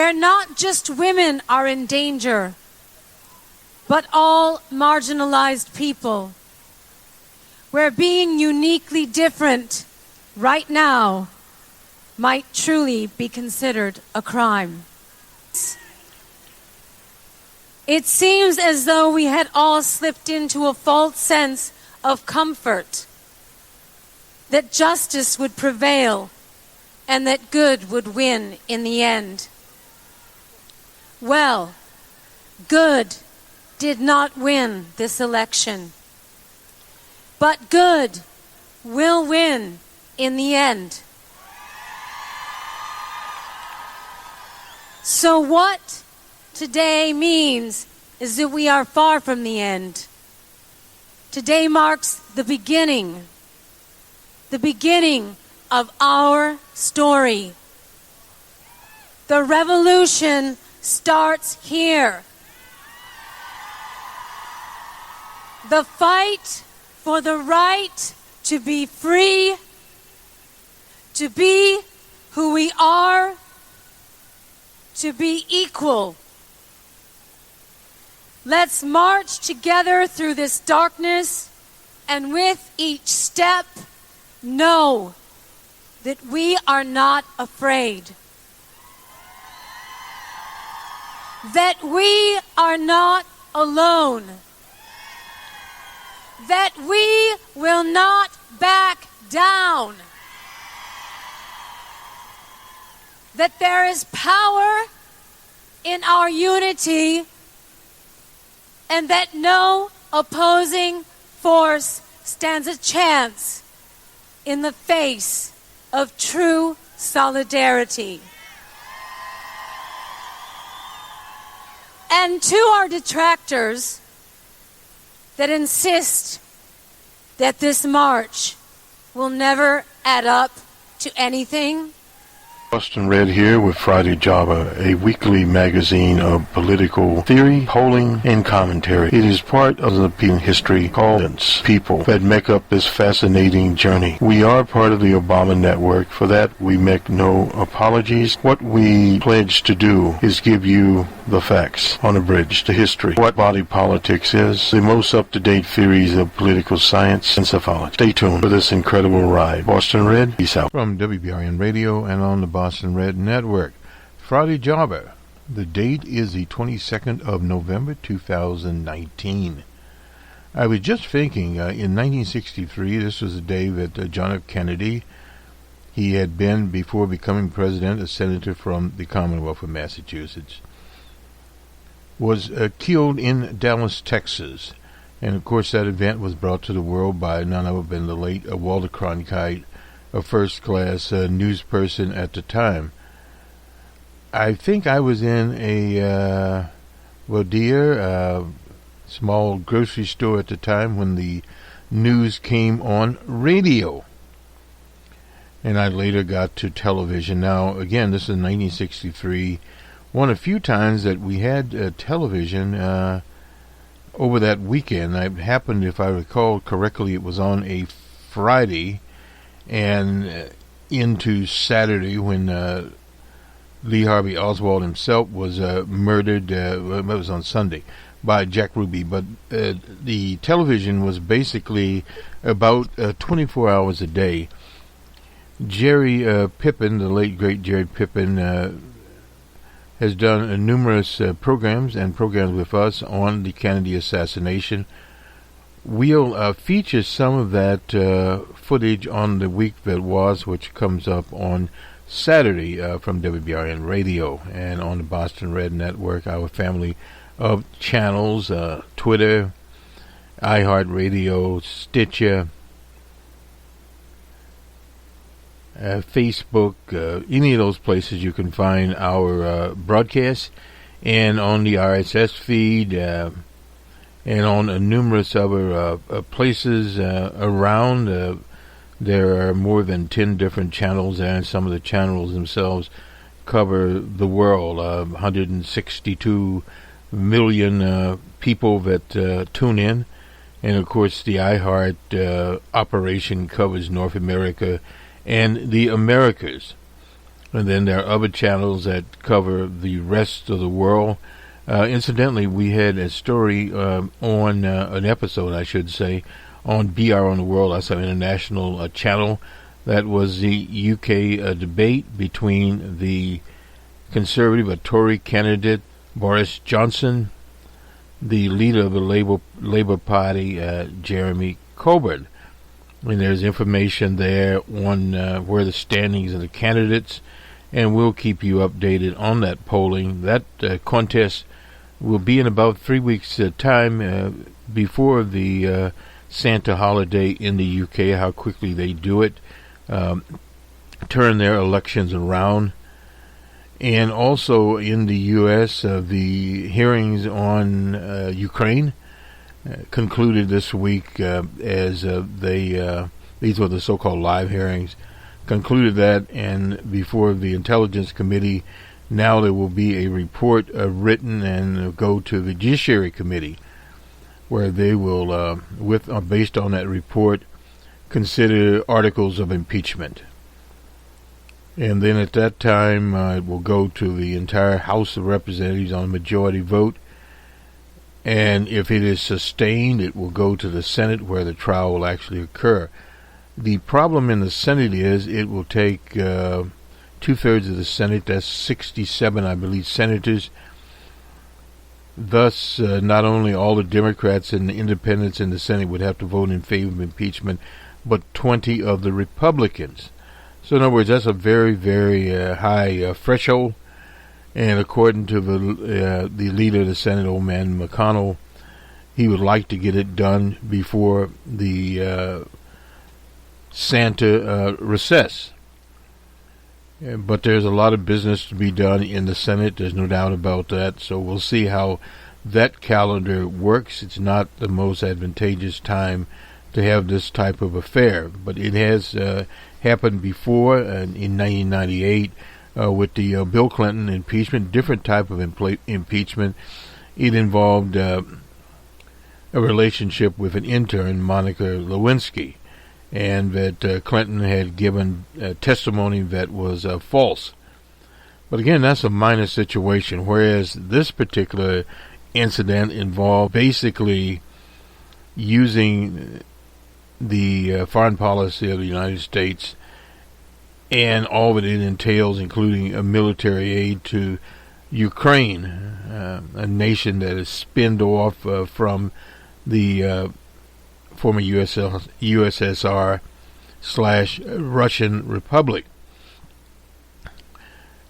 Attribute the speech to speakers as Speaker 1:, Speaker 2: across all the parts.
Speaker 1: where not just women are in danger, but all marginalized people, where being uniquely different right now might truly be considered a crime. It seems as though we had all slipped into a false sense of comfort, that justice would prevail and that good would win in the end. Well, good did not win this election, but good will win in the end. So what today means is that we are far from the end. Today marks the beginning of our story. The revolution starts here. The fight for the right to be free, to be who we are, to be equal. Let's march together through this darkness, and with each step, know that we are not afraid. That we are not alone. That we will not back down. That there is power in our unity, and that no opposing force stands a chance in the face of true solidarity. And to our detractors that insist that this march will never add up to anything,
Speaker 2: Boston Red here with Friday Java, a weekly magazine of political theory, polling, and commentary. It is part of the history called people that make up this fascinating journey. We are part of the Obama network. For that, we make no apologies. What we pledge to do is give you the facts on a bridge to history. What body politics is, the most up-to-date theories of political science and psephology. Stay tuned for this incredible ride. Boston Red, peace out.
Speaker 3: From WBRN Radio and on the Boston Red Network. Friday Jobber. The date is the 22nd of November 2019. I was just thinking, in 1963, this was the day that John F. Kennedy, he had been, before becoming president, a senator from the Commonwealth of Massachusetts, was killed in Dallas, Texas. And of course that event was brought to the world by none other than the late Walter Cronkite, a first-class news person at the time. I think I was in a small grocery store at the time when the news came on radio. And I later got to television. Now, again, this is 1963. One of the few times that we had television over that weekend. It happened, if I recall correctly, it was on a Friday and into Saturday when Lee Harvey Oswald himself was murdered. It was on Sunday by Jack Ruby. But the television was basically about 24 hours a day. Jerry Pippin, the late great Jerry Pippin, has done numerous programs with us on the Kennedy assassination. We'll feature some of that footage on the week that was, which comes up on Saturday from WBRN Radio and on the Boston Red Network, our family of channels, Twitter, iHeartRadio, Stitcher, Facebook, any of those places you can find our broadcasts, and on the RSS feed, and on numerous other places around. There are more than 10 different channels, and some of the channels themselves cover the world. 162 million people that tune in, and of course the iHeart operation covers North America and the Americas. And then there are other channels that cover the rest of the world. Incidentally, we had a story on an episode, I should say, on BR on the World. That's an international channel. That was the UK debate between the Conservative or Tory candidate Boris Johnson, the leader of the Labour Party, Jeremy Corbyn. And there's information there on where the standings of the candidates, and we'll keep you updated on that polling. That contest will be in about 3 weeks' time before the Santa holiday in the UK, how quickly they do it, turn their elections around. And also in the U.S., the hearings on Ukraine concluded this week as these were the so-called live hearings, concluded that, and before the Intelligence Committee, now there will be a report written and go to the Judiciary Committee, where they will, based on that report, consider articles of impeachment. And then at that time, it will go to the entire House of Representatives on a majority vote. And if it is sustained, it will go to the Senate, where the trial will actually occur. The problem in the Senate is it will take two-thirds of the Senate, that's 67, I believe, senators. Thus, not only all the Democrats and the independents in the Senate would have to vote in favor of impeachment, but 20 of the Republicans. So in other words, that's a very, very high threshold. And according to the leader of the Senate, old man McConnell, he would like to get it done before the Santa recess. But there's a lot of business to be done in the Senate. There's no doubt about that. So we'll see how that calendar works. It's not the most advantageous time to have this type of affair, but it has happened before in 1998 with the Bill Clinton impeachment, different type of impeachment. It involved a relationship with an intern, Monica Lewinsky, and that Clinton had given testimony that was false. But again, that's a minor situation, whereas this particular incident involved basically using the foreign policy of the United States and all that it entails, including a military aid to Ukraine, a nation that is spinned off from the former USSR / Russian Republic.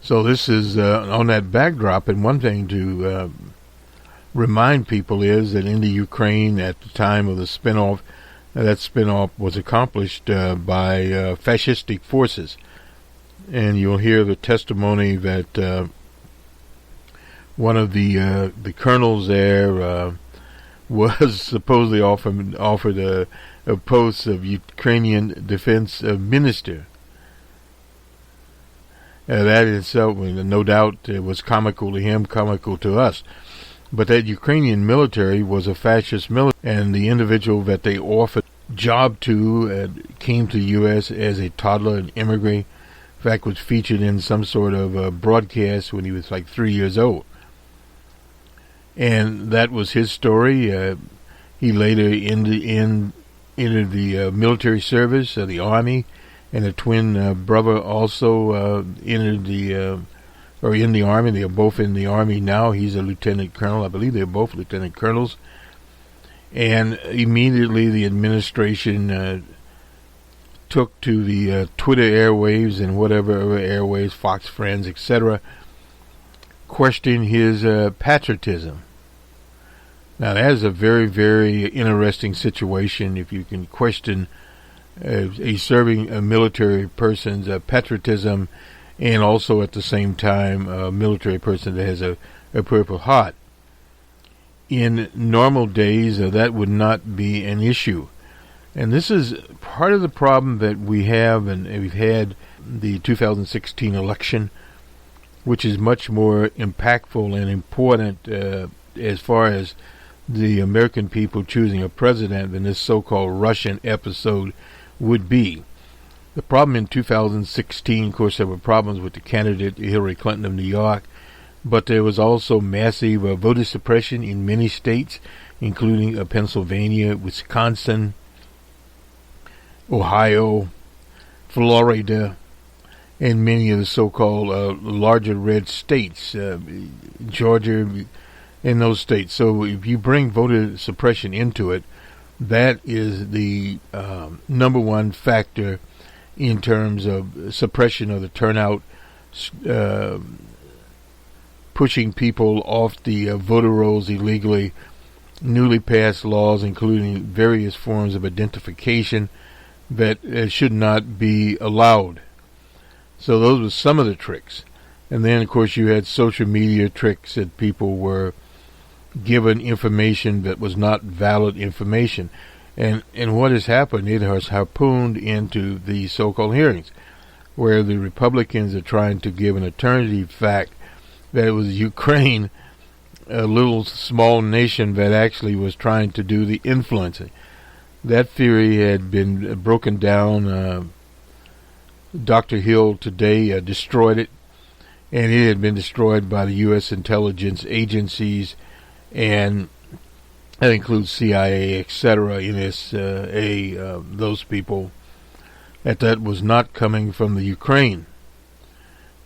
Speaker 3: So this is on that backdrop, and one thing to remind people is that in the Ukraine at the time of the spinoff, that spinoff was accomplished by fascistic forces. And you'll hear the testimony that one of the colonels there was supposedly offered a post of Ukrainian defense minister. That itself, no doubt, was comical to him, comical to us. But that Ukrainian military was a fascist military, and the individual that they offered job to came to the U.S. as a toddler, an immigrant. In fact, was featured in some sort of broadcast when he was like 3 years old. And that was his story. He later entered the military service, the Army, and a twin brother also entered in the Army. They are both in the Army now. He's a lieutenant colonel. I believe they're both lieutenant colonels. And immediately the administration took to the Twitter airwaves and whatever other airwaves, Fox Friends, etc., questioning his patriotism. Now that is a very, very interesting situation if you can question a serving a military person's patriotism, and also at the same time a military person that has a Purple Heart. In normal days, that would not be an issue. And this is part of the problem that we have, and we've had the 2016 election, which is much more impactful and important as far as the American people choosing a president than this so-called Russian episode would be. The problem in 2016, of course, there were problems with the candidate Hillary Clinton of New York, but there was also massive voter suppression in many states, including Pennsylvania, Wisconsin, Ohio, Florida, and many of the so-called larger red states, Georgia, in those states. So if you bring voter suppression into it, that is the number one factor in terms of suppression of the turnout, pushing people off the voter rolls illegally, newly passed laws including various forms of identification that should not be allowed. So those were some of the tricks. And then, of course, you had social media tricks that people were given information that was not valid information. And what has happened, it has harpooned into the so-called hearings, where the Republicans are trying to give an alternative fact that it was Ukraine, a little small nation, that actually was trying to do the influencing. That theory had been broken down. Dr. Hill today destroyed it, and it had been destroyed by the U.S. intelligence agencies, and that includes CIA, etc., NSA, those people, that was not coming from the Ukraine,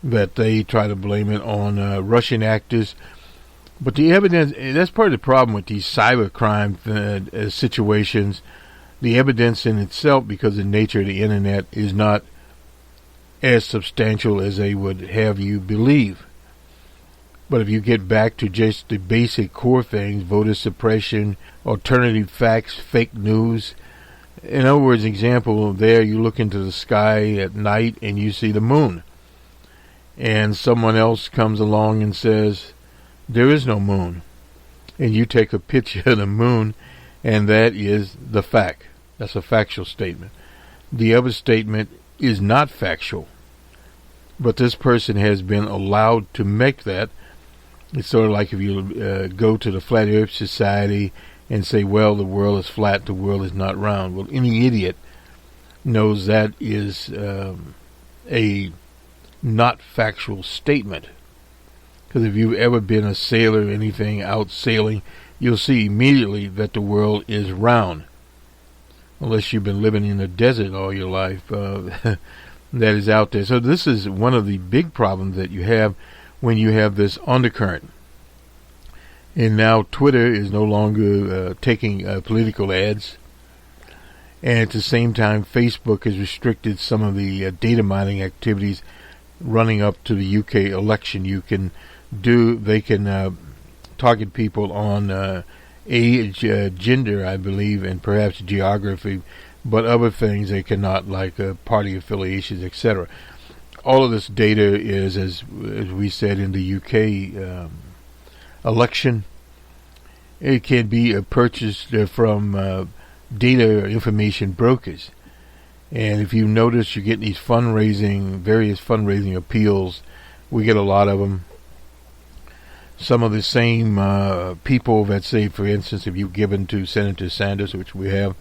Speaker 3: that they try to blame it on Russian actors. But the evidence, that's part of the problem with these cybercrime situations. The evidence in itself, because of the nature of the internet, is not as substantial as they would have you believe. But if you get back to just the basic core things, voter suppression, alternative facts, fake news. In other words, example there, you look into the sky at night and you see the moon. And someone else comes along and says, there is no moon. And you take a picture of the moon, and that is the fact. That's a factual statement. The other statement is not factual. But this person has been allowed to make that. It's sort of like if you go to the Flat Earth Society and say, well, the world is flat, the world is not round. Well, any idiot knows that is a not factual statement. Because if you've ever been a sailor or anything out sailing, you'll see immediately that the world is round. Unless you've been living in the desert all your life, that is out there. So this is one of the big problems that you have when you have this undercurrent. And now Twitter is no longer taking political ads. And at the same time, Facebook has restricted some of the data mining activities running up to the UK election. They can target people on age, gender, I believe, and perhaps geography, but other things they cannot, like party affiliations, etc. All of this data is, as we said in the UK election, it can be purchased from data or information brokers. And if you notice, you get these various fundraising appeals. We get a lot of them. Some of the same people that say, for instance, if you've given to Senator Sanders, which we have,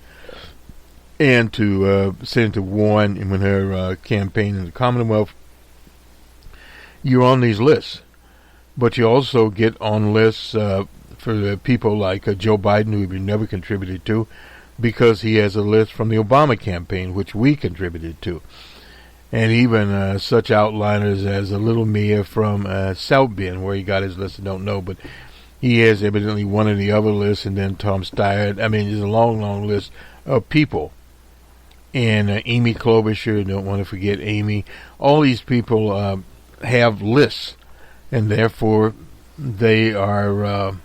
Speaker 3: and to Senator Warren in her campaign in the Commonwealth, you're on these lists. But you also get on lists for people like Joe Biden, who you never contributed to, because he has a list from the Obama campaign, which we contributed to. And even such outliners as a little Mia from South Bend, where he got his list, I don't know, but he has evidently one of the other lists, and then Tom Steyer. I mean, there's a long, long list of people. And Amy Klobuchar, don't want to forget Amy. All these people have lists, and therefore they are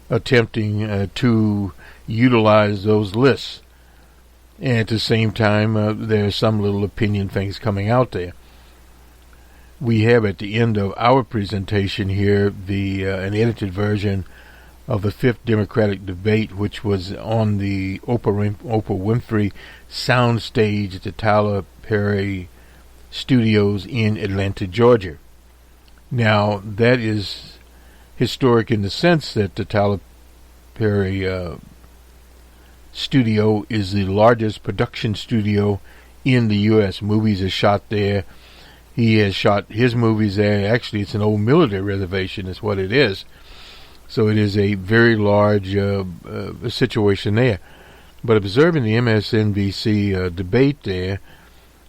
Speaker 3: attempting to utilize those lists. And at the same time, there's some little opinion things coming out there. We have at the end of our presentation here an edited version of the 5th Democratic debate, which was on the Oprah Winfrey soundstage at the Tyler Perry Studios in Atlanta, Georgia. Now, that is historic in the sense that the Tyler Perry studio is the largest production studio in the U.S. Movies are shot there. He has shot his movies there. Actually, it's an old military reservation is what it is. So it is a very large situation there. But observing the MSNBC debate there,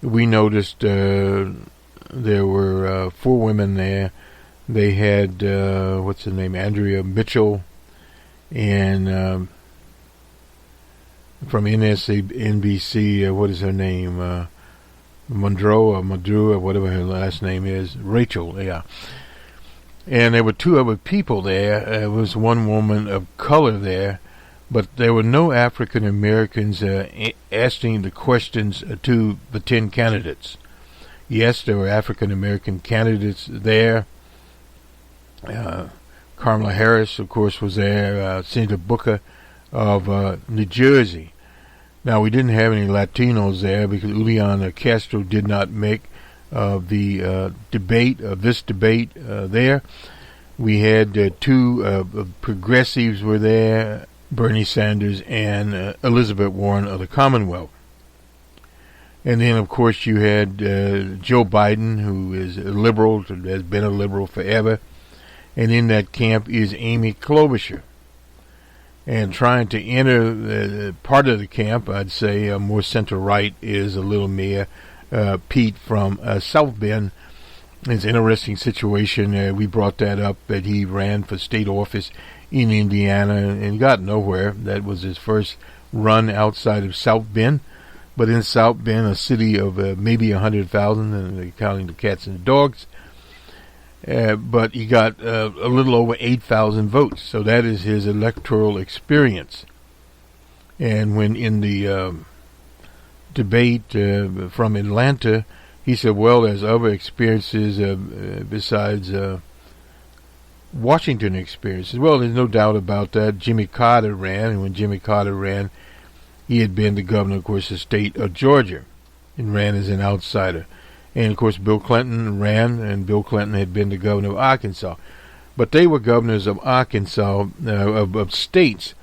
Speaker 3: we noticed there were 4 women there. They had, what's her name, Andrea Mitchell, and from NBC, what is her name, Monroe or Madru or whatever her last name is, Rachel, yeah. And there were 2 other people there. There was one woman of color there, but there were no African Americans asking the questions to the 10 candidates. Yes, there were African American candidates there. Kamala Harris, of course, was there. Senator Booker of New Jersey. Now, we didn't have any Latinos there because Julian Castro did not make the this debate there. We had 2 progressives were there, Bernie Sanders and Elizabeth Warren of the Commonwealth. And then, of course, you had Joe Biden, who is a liberal, has been a liberal forever. And in that camp is Amy Klobuchar. And trying to enter part of the camp, I'd say more center-right, is a little Mayor Pete from South Bend. It's an interesting situation. We brought that up, that he ran for state office in Indiana and got nowhere. That was his first run outside of South Bend. But in South Bend, a city of maybe 100,000, counting the cats and the dogs, but he got a little over 8,000 votes. So that is his electoral experience. And when in the debate from Atlanta, he said, well, there's other experiences besides Washington experiences. Well, there's no doubt about that. Jimmy Carter ran, and when Jimmy Carter ran, he had been the governor, of course, of the state of Georgia, and ran as an outsider. And, of course, Bill Clinton ran, and Bill Clinton had been the governor of Arkansas. But they were governors of Arkansas, of states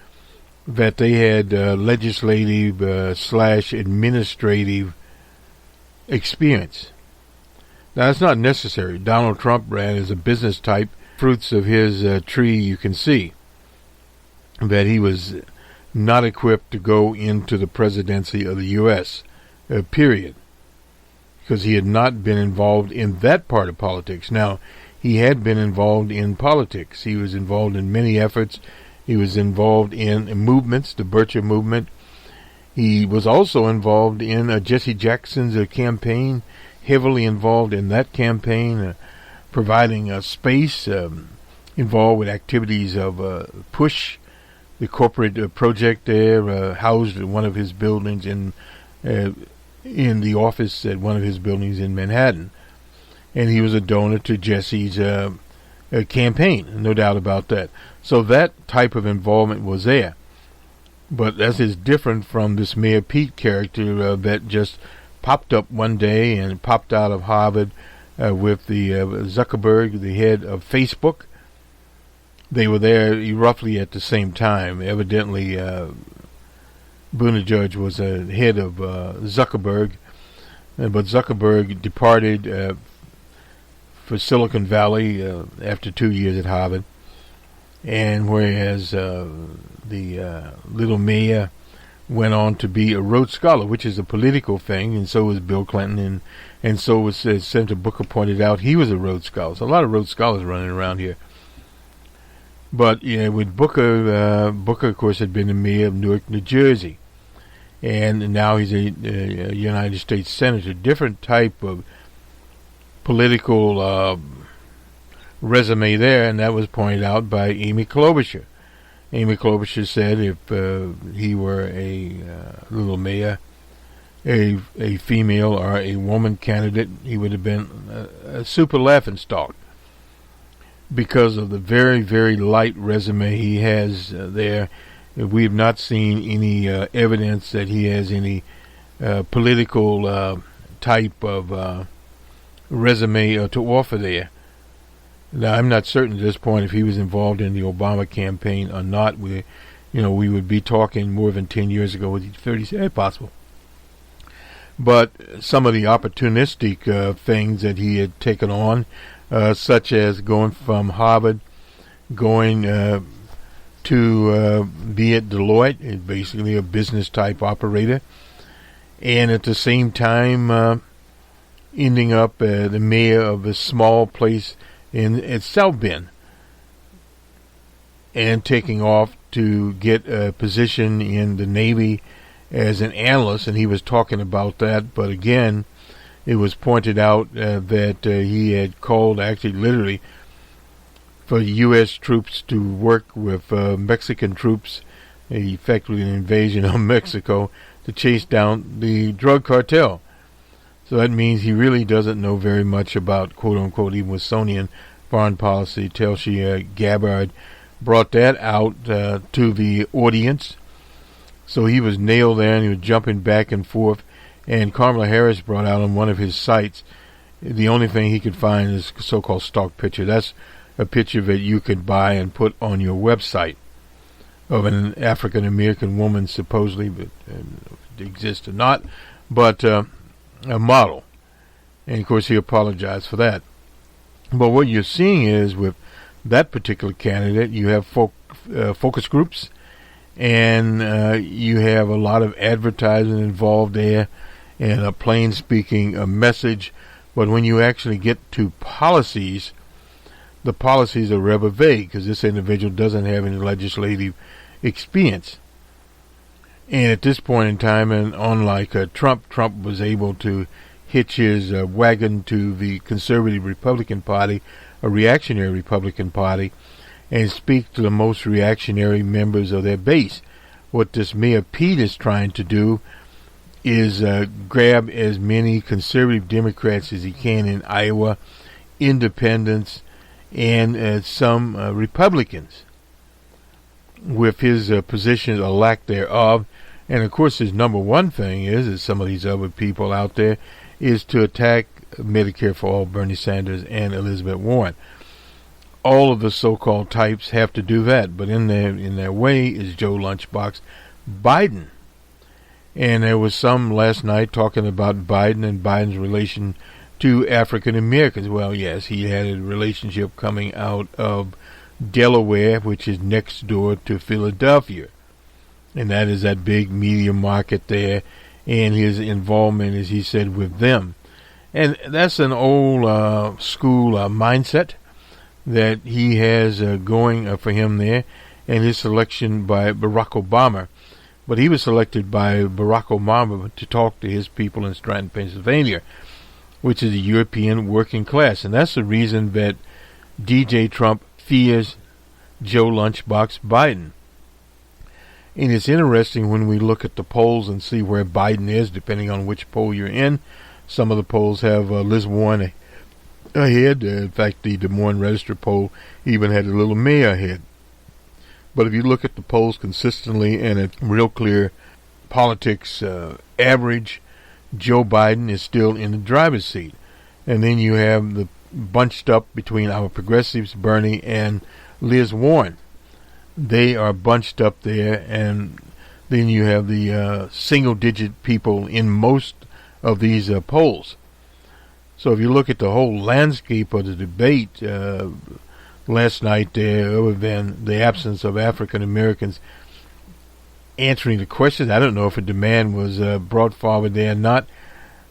Speaker 3: that they had legislative / administrative experience. Now, that's not necessary. Donald Trump ran as a business type. Fruits of his tree, you can see that he was not equipped to go into the presidency of the U.S., period. Because he had not been involved in that part of politics. Now, he had been involved in politics. He was involved in many efforts. He was involved in movements, the Bircher movement. He was also involved in Jesse Jackson's campaign, heavily involved in that campaign, providing space, involved with activities of PUSH, the corporate project there, housed in one of his buildings in the office at one of his buildings in Manhattan. And he was a donor to Jesse's campaign, no doubt about that. So that type of involvement was there. But that is different from this Mayor Pete character that just popped up one day and popped out of Harvard with the Zuckerberg, the head of Facebook. They were there roughly at the same time. Evidently, Buttigieg was a head of Zuckerberg, but Zuckerberg departed for Silicon Valley after 2 years at Harvard, and whereas the little mayor went on to be a Rhodes Scholar, which is a political thing, and so was Bill Clinton, and so was Senator Booker pointed out, he was a Rhodes Scholar. So a lot of Rhodes Scholars running around here. But with Booker, Booker, of course, had been the mayor of Newark, New Jersey, and now he's a United States Senator. Different type of political resume there, and that was pointed out by Amy Klobuchar. Amy Klobuchar said if he were a little mayor, a female or a woman candidate, he would have been a super laughingstock, because of the very, very light resume he has there. We have not seen any evidence that he has any political type of resume to offer there. Now, I'm not certain at this point if he was involved in the Obama campaign or not. We would be talking more than 10 years ago. Was he 30? Possible. but some of the opportunistic things that he had taken on, such as going from Harvard, going to be at Deloitte, basically a business type operator, and at the same time ending up the mayor of a small place at South Bend, and taking off to get a position in the Navy as an analyst. And he was talking about that, but again, it was pointed out that he had called, actually literally, for U.S. troops to work with Mexican troops, effectively an invasion of Mexico, to chase down the drug cartel. So that means he really doesn't know very much about, quote-unquote, Smithsonian foreign policy. Tulsi Gabbard brought that out to the audience. So he was nailed there, and he was jumping back and forth. And Kamala Harris brought out on one of his sites, the only thing he could find is so-called stock picture. That's a picture that you could buy and put on your website of an African-American woman, supposedly, but it exists or not, but a model. And, of course, he apologized for that. But what you're seeing is, with that particular candidate, you have focus groups, and you have a lot of advertising involved there, and a plain speaking a message. But when you actually get to policies, the policies are rather vague, because this individual doesn't have any legislative experience. And at this point in time, and unlike Trump was able to hitch his wagon to the conservative Republican Party, a reactionary Republican Party, and speak to the most reactionary members of their base. What this Mayor Pete is trying to do is grab as many conservative Democrats as he can in Iowa, independents, and some Republicans, with his position or lack thereof. And of course his number one thing is, as some of these other people out there, is to attack Medicare for All, Bernie Sanders and Elizabeth Warren. All of the so-called types have to do that, but in their way is Joe Lunchbox Biden. And there was some last night talking about Biden and Biden's relation to African Americans. Well, yes, he had a relationship coming out of Delaware, which is next door to Philadelphia, and that is that big media market there, and his involvement, as he said, with them. And that's an old school mindset that he has going for him there, and his selection by Barack Obama. But he was selected by Barack Obama to talk to his people in Stratton, Pennsylvania, which is the European working class. And that's the reason that DJ Trump fears Joe Lunchbox Biden. And it's interesting when we look at the polls and see where Biden is, depending on which poll you're in. Some of the polls have Liz Warren ahead. In fact, the Des Moines Register poll even had a little mayor ahead. But if you look at the polls consistently and at real clear politics average, Joe Biden is still in the driver's seat. And then you have the bunched up between our progressives, Bernie, and Liz Warren. They are bunched up there, and then you have the single-digit people in most of these polls. So if you look at the whole landscape of the debate last night there, other than the absence of African Americans answering the questions, I don't know if a demand was brought forward there or not.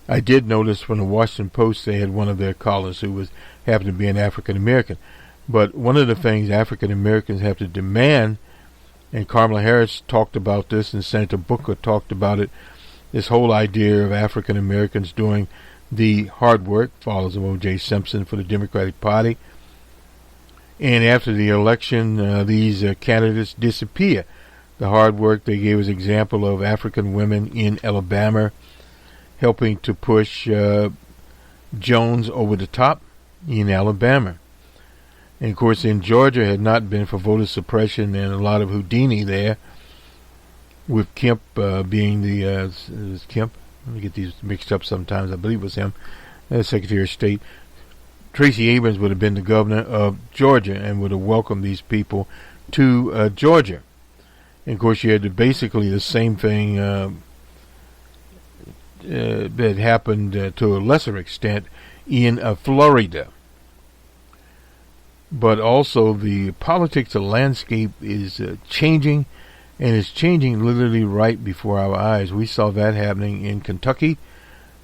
Speaker 3: I did notice from the Washington Post they had one of their callers who happened to be an African American. But one of the things African Americans have to demand, and Kamala Harris talked about this, and Senator Booker talked about it, this whole idea of African Americans doing the hard work, follows of O.J. Simpson for the Democratic Party. And after the election, these candidates disappear. The hard work they gave as example of African women in Alabama helping to push Jones over the top in Alabama. And of course in Georgia, had not been for voter suppression and a lot of Houdini there, with Kemp being the Kemp, let me get these mixed up sometimes, I believe it was him, Secretary of State. Tracy Abrams would have been the governor of Georgia and would have welcomed these people to Georgia. And of course you had basically the same thing that happened to a lesser extent in Florida. But also the politics, the landscape is changing, and it's changing literally right before our eyes. We saw that happening in Kentucky,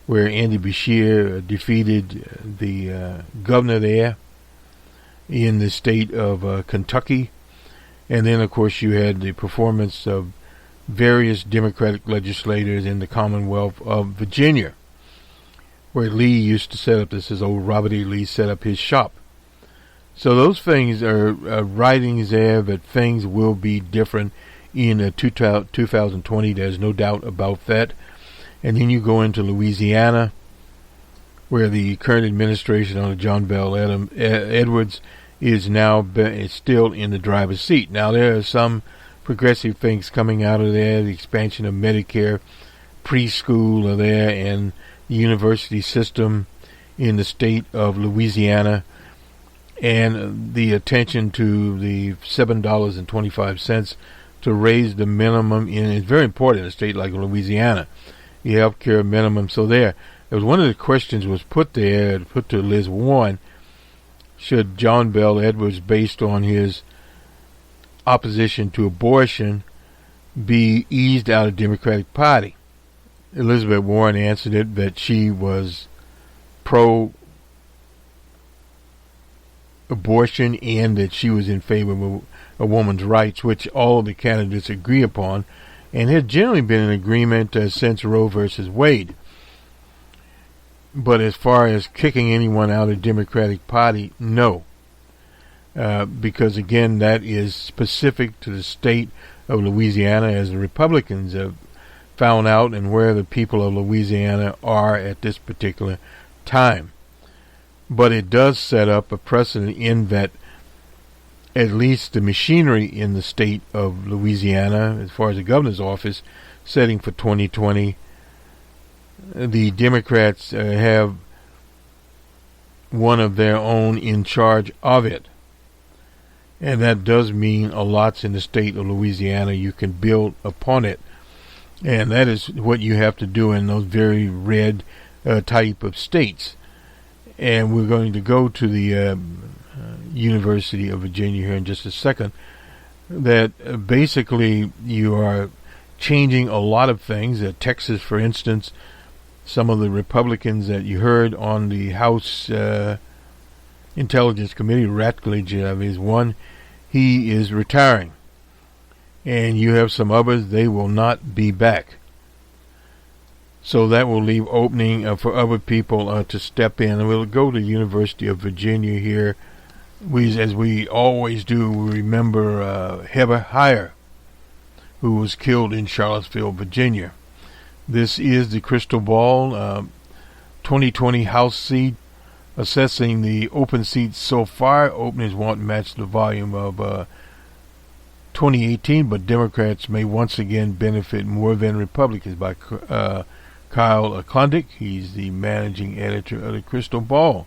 Speaker 3: where Andy Beshear defeated the governor there in the state of Kentucky. And then, of course, you had the performance of various Democratic legislators in the Commonwealth of Virginia, where Lee used to set up, this is old Robert E. Lee set up his shop. So those things are writings there that things will be different in 2020. There's no doubt about that. And then you go into Louisiana, where the current administration under John Bell Edwards is now still in the driver's seat. Now, there are some progressive things coming out of there, the expansion of Medicare, preschool are there, and the university system in the state of Louisiana, and the attention to the $7.25 to raise the minimum it's very important in a state like Louisiana, the health care minimum. So there was one of the questions was put to Liz Warren, should John Bell Edwards, based on his opposition to abortion, be eased out of the Democratic Party? Elizabeth Warren answered it that she was pro-abortion and that she was in favor of a woman's rights, which all of the candidates agree upon, and had generally been in agreement since Roe versus Wade. But as far as kicking anyone out of the Democratic Party, no. Because, again, that is specific to the state of Louisiana, as the Republicans have found out, and where the people of Louisiana are at this particular time. But it does set up a precedent in that at least the machinery in the state of Louisiana, as far as the governor's office, setting for 2020, the Democrats have one of their own in charge of it. And that does mean a lot in the state of Louisiana. You can build upon it. And that is what you have to do in those very red type of states. And we're going to go to the University of Virginia here in just a second. That basically you are changing a lot of things. Texas, for instance, some of the Republicans that you heard on the House Intelligence Committee, Ratcliffe is one, he is retiring. And you have some others, they will not be back. So that will leave opening for other people to step in. And we'll go to the University of Virginia here. As we always do, we remember Heather Heyer, who was killed in Charlottesville, Virginia. This is the crystal ball, 2020 House seat, assessing the open seats so far. Openings won't match the volume of 2018, but Democrats may once again benefit more than Republicans. By Kyle Klondike. He's the managing editor of the Crystal Ball.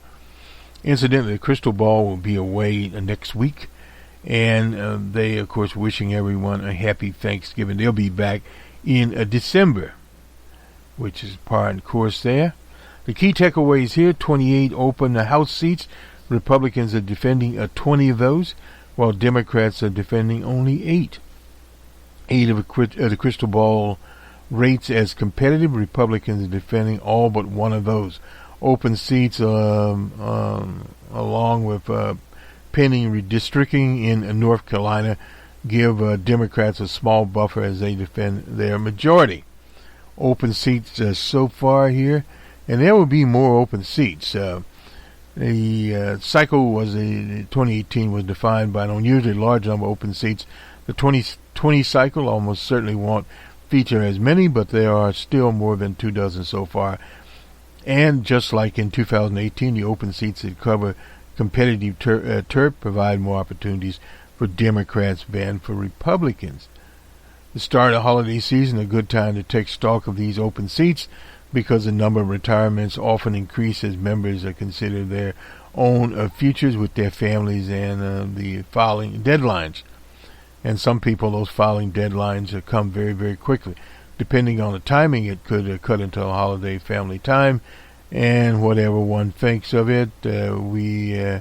Speaker 3: Incidentally, the Crystal Ball will be away next week, and they, of course, wishing everyone a happy Thanksgiving. They'll be back in December, which is par and course there. The key takeaways here: 28 open House seats. Republicans are defending 20 of those, while Democrats are defending only 8. 8 of the Crystal Ball rates as competitive. Republicans are defending all but one of those. Open seats, along with pending redistricting in North Carolina, give Democrats a small buffer as they defend their majority. Open seats so far here, and there will be more open seats. The cycle was 2018 was defined by an unusually large number of open seats. The 2020 cycle almost certainly won't feature as many, but there are still more than 24 so far. And just like in 2018, the open seats that cover competitive turf provide more opportunities for Democrats than for Republicans. The start of the holiday season, a good time to take stock of these open seats, because the number of retirements often increase as members consider their own futures with their families and the filing deadlines. And some people, those filing deadlines come very, very quickly. Depending on the timing, it could cut into a holiday family time, and whatever one thinks of it, we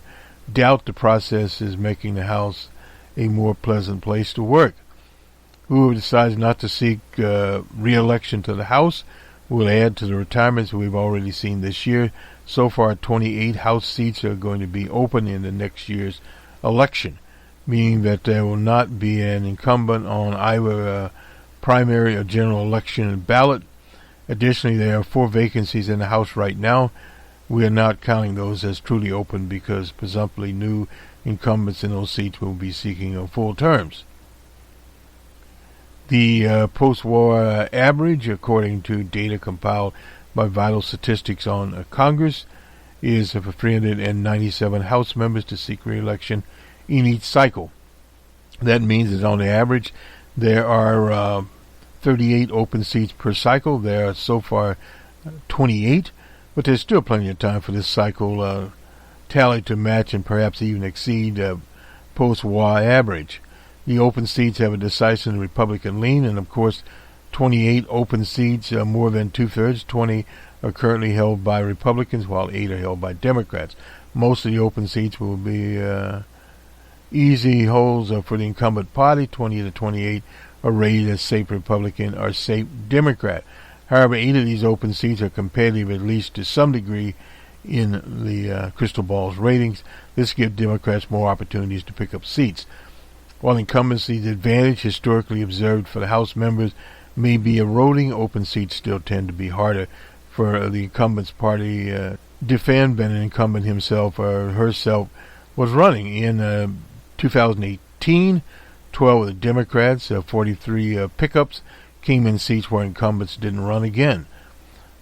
Speaker 3: doubt the process is making the House a more pleasant place to work. Whoever decides not to seek re-election to the House will add to the retirements we've already seen this year. So far, 28 House seats are going to be open in the next year's election, meaning that there will not be an incumbent on either primary or general election ballot. Additionally, there are 4 vacancies in the House right now. We are not counting those as truly open because presumably new incumbents in those seats will be seeking full terms. The post-war average, according to data compiled by Vital Statistics on Congress, is for 397 House members to seek re-election in each cycle. That means that on the average, there are 38 open seats per cycle. There are so far 28, but there's still plenty of time for this cycle tally to match and perhaps even exceed post-war average. The open seats have a decisive Republican lean, and of course 28 open seats, more than two-thirds, 20 are currently held by Republicans, while 8 are held by Democrats. Most of the open seats will be easy holds for the incumbent party. 20 to 28 are rated as safe Republican or safe Democrat. However, 8 of these open seats are competitive at least to some degree in the crystal ball's ratings. This gives Democrats more opportunities to pick up seats. While incumbency's advantage historically observed for the House members may be eroding, open seats still tend to be harder for the incumbent's party defend than an incumbent himself or herself was running. In 2018, 12 of the Democrats, 43 pickups, came in seats where incumbents didn't run again.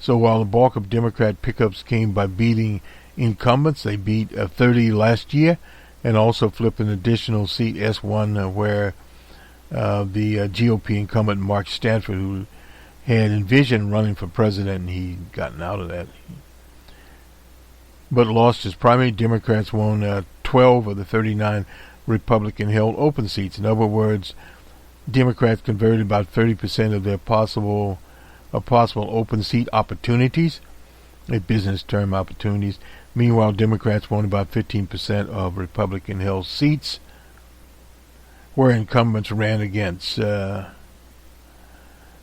Speaker 3: So while the bulk of Democrat pickups came by beating incumbents, they beat 30 last year, and also flipped an additional seat, S1, where the GOP incumbent Mark Stanford, who had envisioned running for president, and he'd gotten out of that, but lost his primary. Democrats won 12 of the 39 Republican-held open seats. In other words, Democrats converted about 30% of their possible open seat opportunities, a business term opportunities. Meanwhile, Democrats won about 15% of Republican-held seats where incumbents ran against.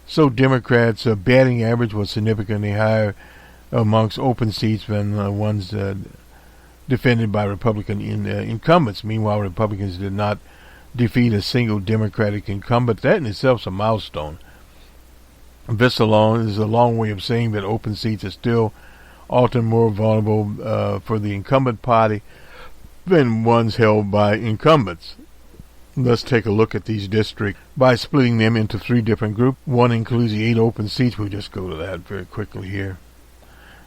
Speaker 3: So Democrats' batting average was significantly higher amongst open seats than the ones defended by Republican incumbents. Meanwhile, Republicans did not defeat a single Democratic incumbent. That in itself is a milestone. This alone is a long way of saying that open seats are still often more vulnerable for the incumbent party than ones held by incumbents. Let's take a look at these districts by splitting them into 3 different groups. One includes the 8 open seats. We'll just go to that very quickly here.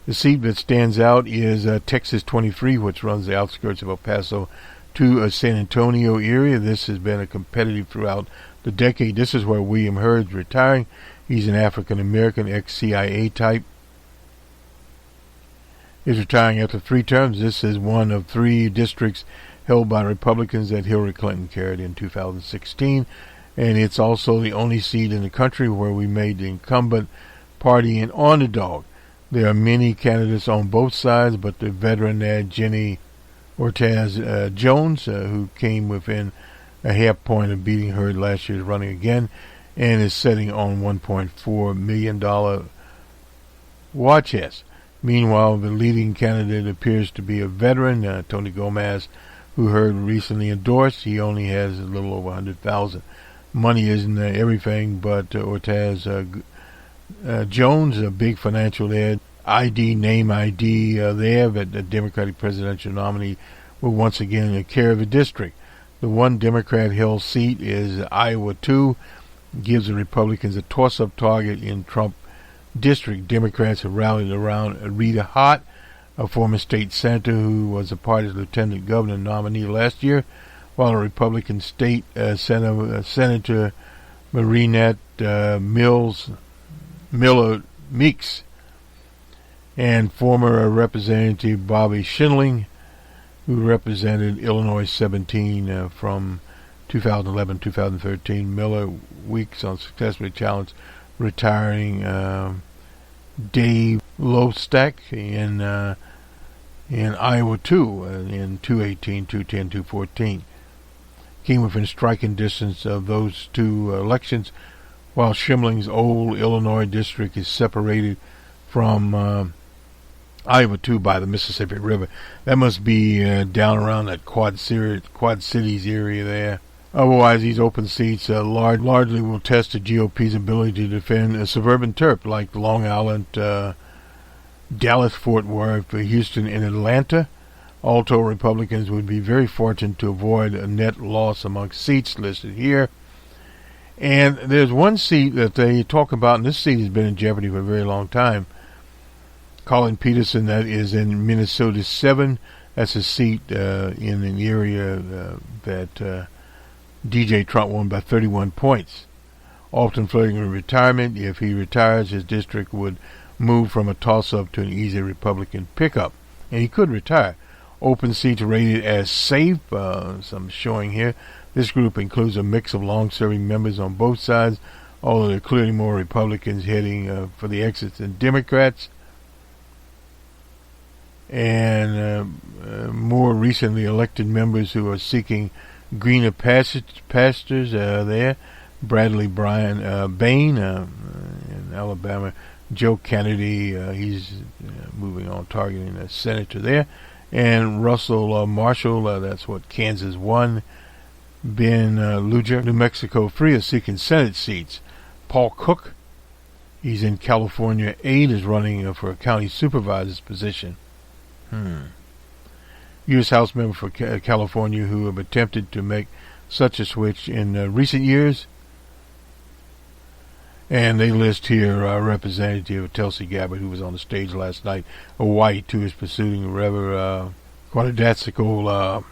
Speaker 3: The seat that stands out is Texas 23, which runs the outskirts of El Paso to San Antonio area. This has been a competitive throughout the decade. This is where William Hurd's retiring. He's an African-American, ex-CIA type. Is retiring after 3 terms. This is one of 3 districts held by Republicans that Hillary Clinton carried in 2016, and it's also the only seat in the country where we made the incumbent party an underdog. There are many candidates on both sides, but the veteran Jenny Ortiz Jones, who came within a half point of beating Hurd last year, is running again and is sitting on $1.4 million war chest. Meanwhile, the leading candidate appears to be a veteran, Tony Gomez, who Hurd recently endorsed. He only has a little over $100,000. Money isn't everything, but Ortiz Jones, a big financial name ID there, that the Democratic presidential nominee will once again carry the district. The one Democrat-held seat is Iowa 2, gives the Republicans a toss-up target in Trump district. Democrats have rallied around Rita Hott, a former state senator who was the party's lieutenant governor nominee last year, while a Republican state Senator Marinette Miller Meeks and former Representative Bobby Schindling, who represented Illinois 17 from 2011-2013. Miller Weeks unsuccessfully challenged retiring Dave Lowstack in Iowa too in 218, 210, 214. Came within striking distance of those two elections, while Schimling's old Illinois district is separated from Iowa too by the Mississippi River. That must be down around that Quad Cities area there. Otherwise, these open seats largely will test the GOP's ability to defend a suburban turf like Long Island, Dallas, Fort Worth, Houston, and Atlanta. Alto Republicans would be very fortunate to avoid a net loss among seats listed here. And there's one seat that they talk about, and this seat has been in jeopardy for a very long time. Colin Peterson, that is in Minnesota 7. That's a seat in an area that DJ Trump won by 31 points. Often flirting with retirement, if he retires, his district would move from a toss-up to an easy Republican pickup. And he could retire. Open seats rated as safe, some showing here. This group includes a mix of long-serving members on both sides, although there are clearly more Republicans heading for the exits than Democrats. And more recently elected members who are seeking greener pastures there. Bradley Bain in Alabama. Joe Kennedy, he's moving on, targeting a senator there. And Russell Marshall, that's what Kansas won. Ben Lujan, New Mexico 3 is seeking Senate seats. Paul Cook, he's in California 8, is running for a county supervisor's position. U.S. House member for California who have attempted to make such a switch in recent years. And they list here Representative Tulsi Gabbard, who was on the stage last night, a white who is pursuing a quadratical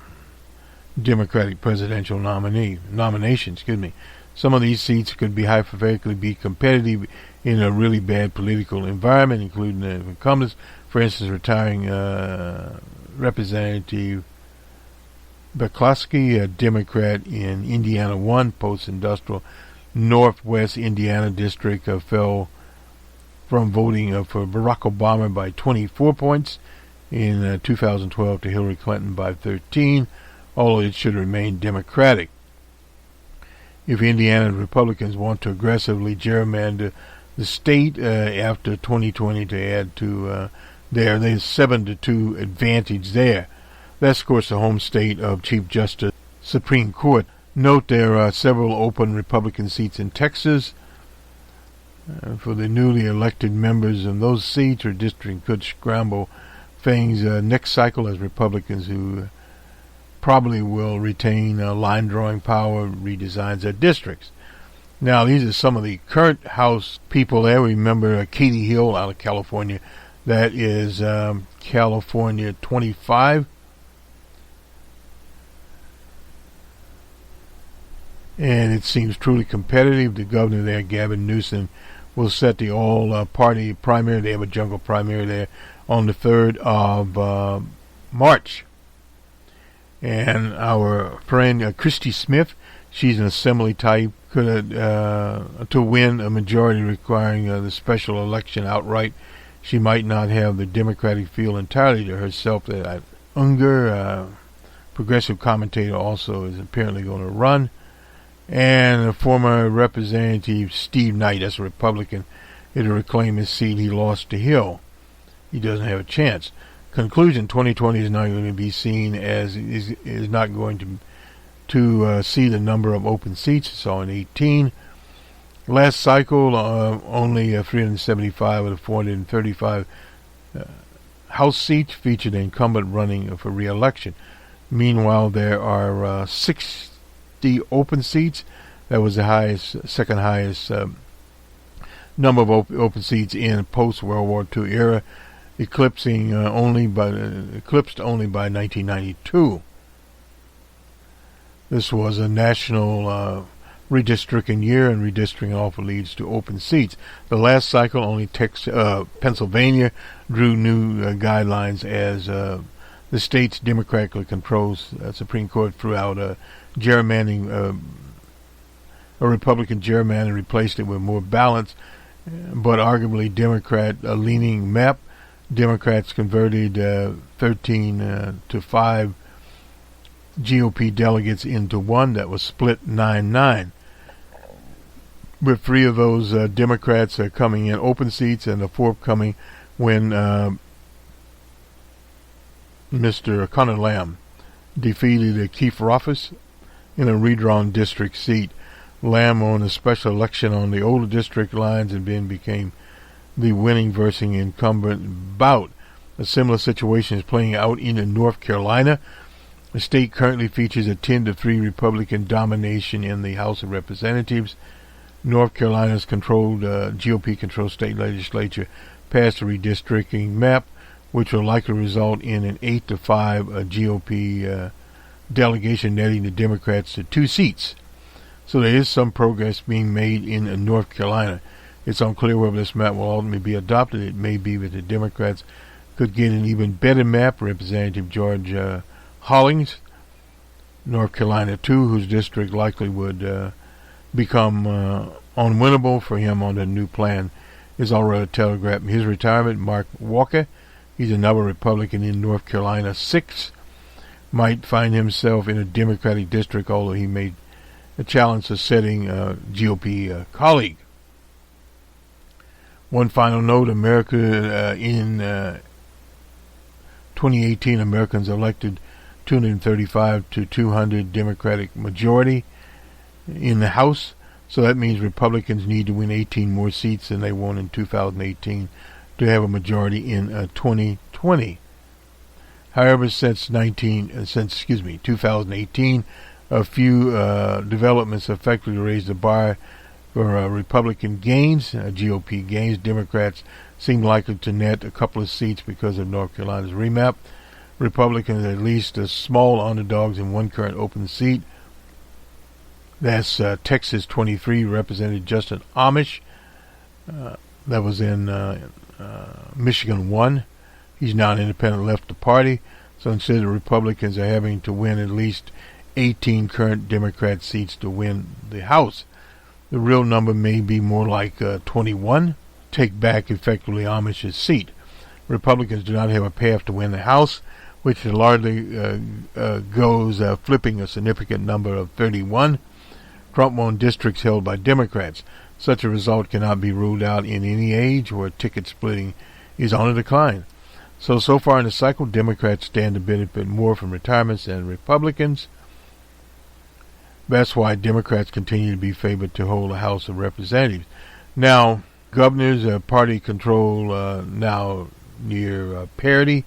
Speaker 3: Democratic presidential nomination. Some of these seats could be hypothetically be competitive in a really bad political environment, including the incumbents. For instance, retiring Representative Bekloski, a Democrat in Indiana 1, post-industrial Northwest Indiana district, fell from voting for Barack Obama by 24 points in 2012 to Hillary Clinton by 13, although it should remain Democratic. If Indiana Republicans want to aggressively gerrymander the state after 2020 to add to there's 7-2 advantage there. That's, of course, the home state of Chief Justice Supreme Court. Note there are several open Republican seats in Texas. For the newly elected members in those seats, or district could scramble things next cycle as Republicans who probably will retain line drawing power redesigns their districts. Now, these are some of the current House people there. Remember Katie Hill out of California. That is California 25. And it seems truly competitive. The governor there, Gavin Newsom, will set the all-party primary. They have a jungle primary there on the 3rd of March. And our friend Christy Smith, she's an assembly type, could to win a majority requiring the special election outright. She might not have the Democratic feel entirely to herself. That Unger, progressive commentator, also is apparently going to run. And former Representative Steve Knight, that's a Republican, to reclaim his seat he lost to Hill. He doesn't have a chance. Conclusion: 2020 is not going to be seen as is not going to see the number of open seats it saw in 18. Last cycle, only 375 of the 435 House seats featured an incumbent running for re-election. Meanwhile, there are 60 open seats. That was the second highest number of open seats in post-World War II era, eclipsed only by 1992. This was a national redistricting year, and redistricting often leads to open seats. The last cycle, only Pennsylvania drew new guidelines as the state's democratically controlled Supreme Court threw out a Republican gerrymandering, replaced it with more balanced but arguably Democrat-leaning map. Democrats converted 13 to 5 GOP delegates into one that was split 9-9. With 3 of those Democrats coming in open seats and the 4th coming when Mr. Conor Lamb defeated Keith Rothfus in a redrawn district seat. Lamb won a special election on the older district lines and then became the winning versus incumbent bout. A similar situation is playing out in North Carolina. The state currently features a 10-3 Republican domination in the House of Representatives. North Carolina's GOP-controlled state legislature passed a redistricting map, which will likely result in an 8-5 GOP delegation, netting the Democrats to 2 seats. So there is some progress being made in North Carolina. It's unclear whether this map will ultimately be adopted. It may be that the Democrats could get an even better map. Representative George Hollings, North Carolina 2, whose district likely would become unwinnable for him on the new plan, is already telegraphing his retirement. Mark Walker, he's another Republican in North Carolina 6, might find himself in a Democratic district, although he made a challenge a sitting GOP colleague. One final note, America in 2018, Americans elected 235 to 200 Democratic majority in the House. So that means Republicans need to win 18 more seats than they won in 2018 to have a majority in 2020. However, since 2018, a few developments effectively raised the bar for Republican gains, GOP gains. Democrats seem likely to net a couple of seats because of North Carolina's remap. Republicans at least small underdogs in one current open seat. That's Texas 23, Representative Justin Amish. That was in Michigan 1. He's now an independent, left the party. So instead, the Republicans are having to win at least 18 current Democrat seats to win the House. The real number may be more like 21. Take back effectively Amish's seat. Republicans do not have a path to win the House, which largely goes flipping a significant number of 31. Trump won districts held by Democrats. Such a result cannot be ruled out in any age where ticket splitting is on a decline. So far in the cycle, Democrats stand to benefit more from retirements than Republicans. That's why Democrats continue to be favored to hold the House of Representatives. Now, governors, party control now near parity.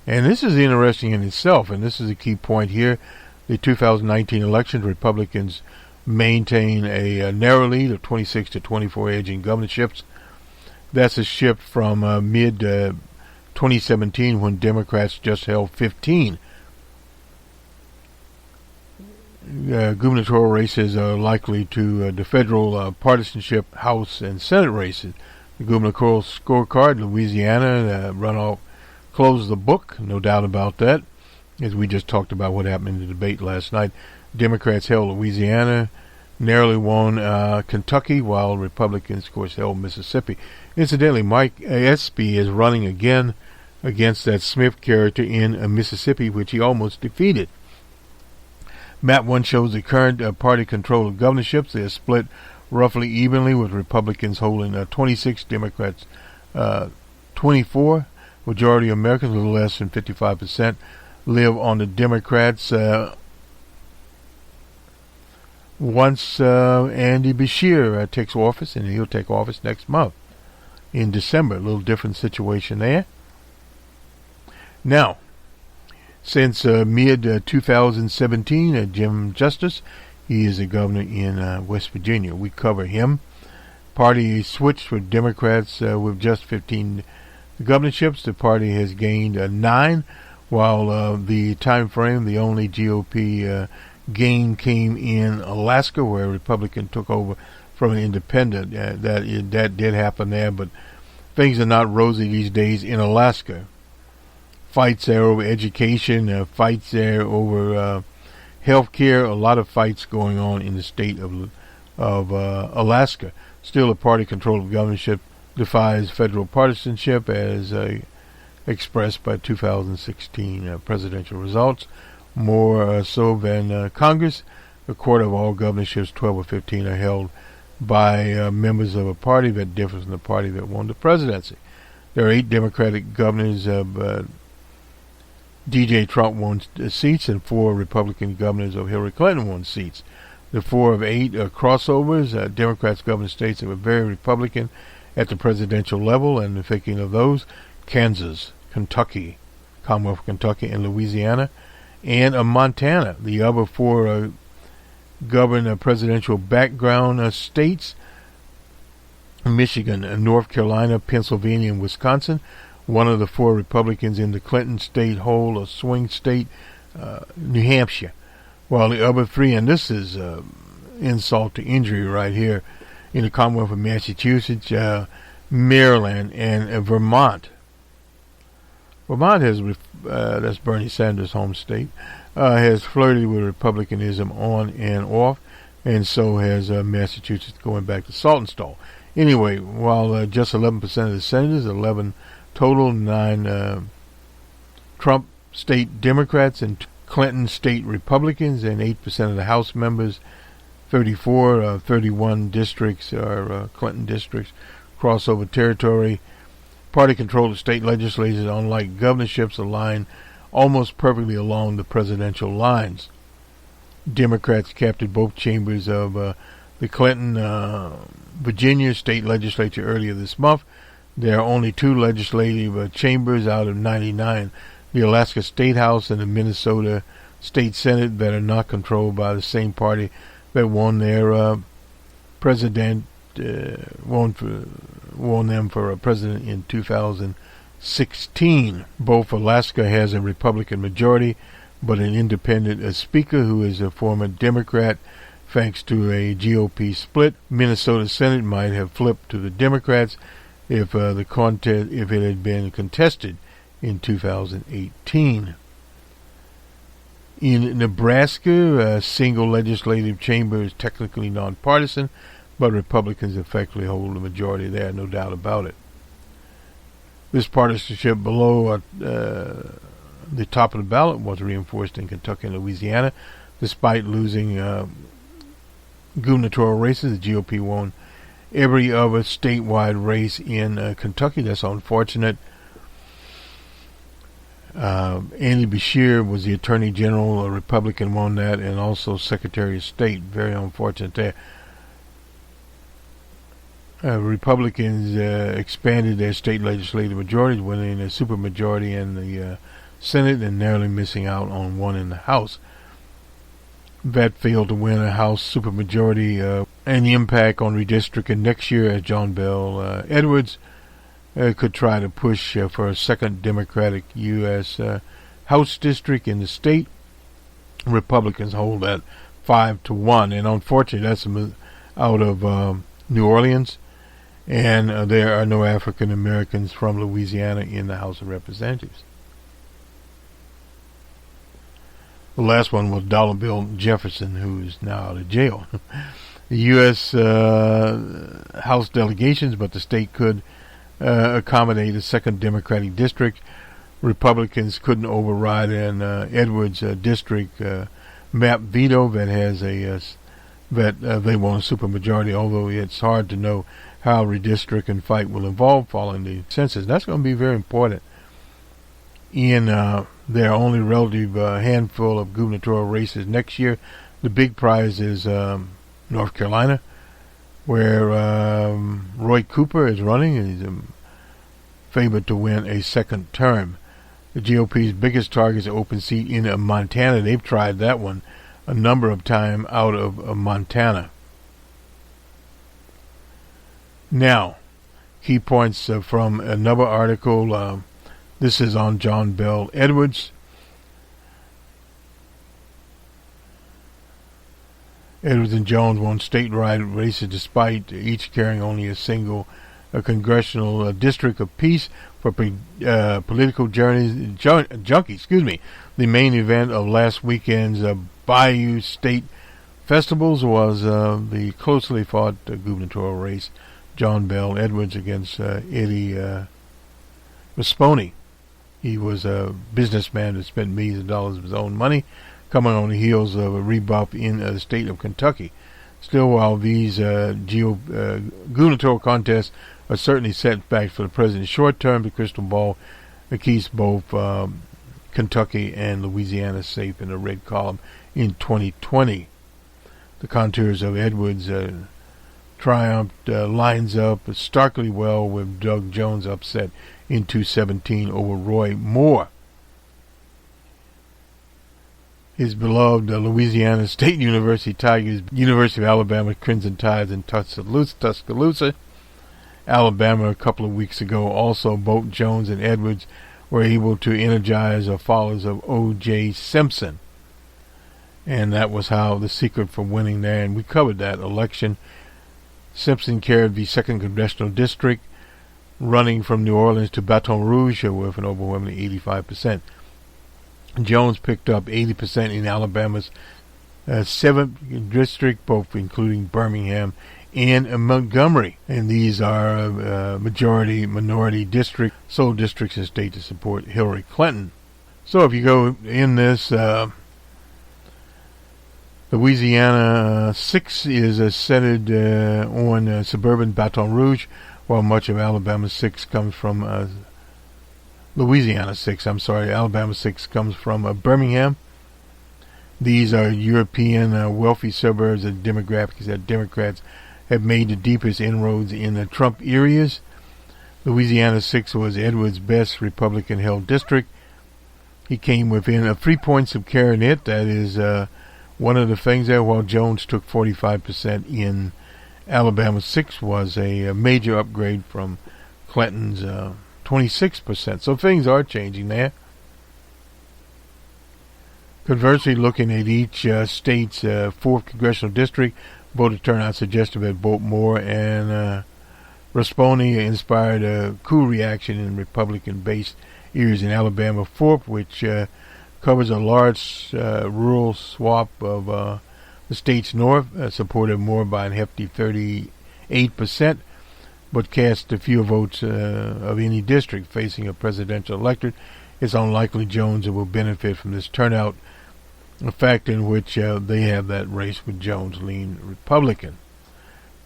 Speaker 3: And this is interesting in itself, and this is a key point here. The 2019 elections, Republicans maintain a narrow lead of 26 to 24 edge in governorships. That's a shift from mid-2017 when Democrats just held 15. Gubernatorial races are likely to the federal partisanship House and Senate races. The gubernatorial scorecard, Louisiana runoff closed the book, no doubt about that, as we just talked about what happened in the debate last night. Democrats held Louisiana, narrowly won Kentucky, while Republicans, of course, held Mississippi. Incidentally, Mike Espy is running again against that Smith character in Mississippi, which he almost defeated. Map 1 shows the current party control of governorships. They are split roughly evenly, with Republicans holding 26, Democrats 24. Majority of Americans, a little less than 55%, live on the Democrats. Once Andy Beshear takes office, and he'll take office next month in December. A little different situation there. Now, since mid-2017, Jim Justice, he is a governor in West Virginia. We cover him. Party switched with Democrats with just 15 governorships. The party has gained 9, while the time frame, the only GOP gain came in Alaska, where a Republican took over from an independent. That did happen there, but things are not rosy these days in Alaska. Fights there over education, fights there over health care, a lot of fights going on in the state of Alaska. Still, a party control of governorship defies federal partisanship, as expressed by 2016 presidential results. More so than Congress, a quarter of all governorships, 12 or 15, are held by members of a party that differs from the party that won the presidency. There are 8 Democratic governors. D.J. Trump won seats, and 4 Republican governors of Hillary Clinton won seats. The 4 of 8 crossovers. Democrats govern states that were very Republican at the presidential level, and thinking of those, Kansas, Kentucky, Commonwealth of Kentucky, and Louisiana, and Montana. The other 4 govern presidential background states: Michigan, North Carolina, Pennsylvania, and Wisconsin. One of the 4 Republicans in the Clinton state hold a swing state, New Hampshire, while the other 3, and this is insult to injury right here, in the Commonwealth of Massachusetts, Maryland, and Vermont. Vermont has, that's Bernie Sanders' home state, has flirted with republicanism on and off, and so has Massachusetts, going back to salt and stall. Anyway, while just 11% of the senators, 11 total, 9 Trump state Democrats and Clinton state Republicans, and 8% of the House members, 34, 31 districts are Clinton districts, crossover territory. Party control of state legislatures, unlike governorships, align almost perfectly along the presidential lines. Democrats captured both chambers of the Clinton, Virginia state legislature earlier this month. There are only 2 legislative chambers out of 99, the Alaska State House and the Minnesota State Senate, that are not controlled by the same party that won their president, won them for a president in 2016. Both Alaska has a Republican majority, but an independent speaker who is a former Democrat, thanks to a GOP split. Minnesota Senate might have flipped to the Democrats if it had been contested in 2018. In Nebraska, a single legislative chamber is technically nonpartisan, but Republicans effectively hold the majority there, no doubt about it. This partisanship below the top of the ballot was reinforced in Kentucky and Louisiana. Despite losing gubernatorial races, the GOP won every other statewide race in Kentucky. That's unfortunate. Andy Beshear was the Attorney General, a Republican, won that, and also Secretary of State. Very unfortunate there. Republicans expanded their state legislative majorities, winning a supermajority in the Senate and narrowly missing out on one in the House. That failed to win a House supermajority, and the impact on redistricting next year, as John Bell Edwards could try to push for a second Democratic U.S. House district in the state. Republicans hold that 5-1, and unfortunately that's out of New Orleans, and there are no African Americans from Louisiana in the House of Representatives. The last one was Dollar Bill Jefferson, who is now out of jail. The U.S. House delegations, but the state could accommodate a second Democratic district. Republicans couldn't override an Edwards district map veto that has they want a supermajority, although it's hard to know how redistricting fight will evolve following the census. That's going to be very important. In there are only relative handful of gubernatorial races next year. The big prize is North Carolina, where Roy Cooper is running, and he's favored to win a second term. The GOP's biggest target is an open seat in Montana. They've tried that one a number of times out of Montana. Now, key points from another article. This is on John Bell Edwards. Edwards and Jones won statewide races despite each carrying only a single congressional district apiece. For political junkie. The main event of last weekend's Bayou State festivals was the closely fought gubernatorial race, John Bell Edwards against Eddie Rispone. He was a businessman that spent millions of dollars of his own money, coming on the heels of a rebuff in the state of Kentucky. Still, while these gubernatorial contests are certainly setbacks for the president short term, the crystal ball keeps both Kentucky and Louisiana safe in the red column in 2020. The contours of Edwards' triumph lines up starkly well with Doug Jones' upset in 2017 over Roy Moore. His beloved Louisiana State University Tigers, University of Alabama Crimson Tides in Tuscaloosa, Alabama a couple of weeks ago. Also, both Jones and Edwards were able to energize followers of O.J. Simpson. And that was how the secret for winning there, and we covered that election. Simpson carried the 2nd Congressional District, running from New Orleans to Baton Rouge with an overwhelming 85%. Jones picked up 80% in Alabama's 7th District, both including Birmingham and Montgomery. And these are majority-minority districts, sole districts in the state to support Hillary Clinton. So if you go in this, Louisiana 6 is centered on suburban Baton Rouge, while much of Alabama 6 comes from Alabama 6 comes from Birmingham. These are European wealthy suburbs and demographics that Democrats have made the deepest inroads in the Trump areas. Louisiana 6 was Edwards' best Republican-held district. He came within 3 points of carrying it. That is one of the things there, while Jones took 45% in Alabama 6 was a major upgrade from Clinton's 26%. So things are changing there. Conversely, looking at each state's 4th congressional district, voter turnout suggested that both Moore and Rispone inspired a cool reaction in Republican-based areas in Alabama 4th, which covers a large rural swath of the state's north, supported Moore by a hefty 38%, but cast a few votes of any district facing a presidential electorate. It's unlikely Jones will benefit from this turnout, a fact in which they have that race with Jones lean Republican.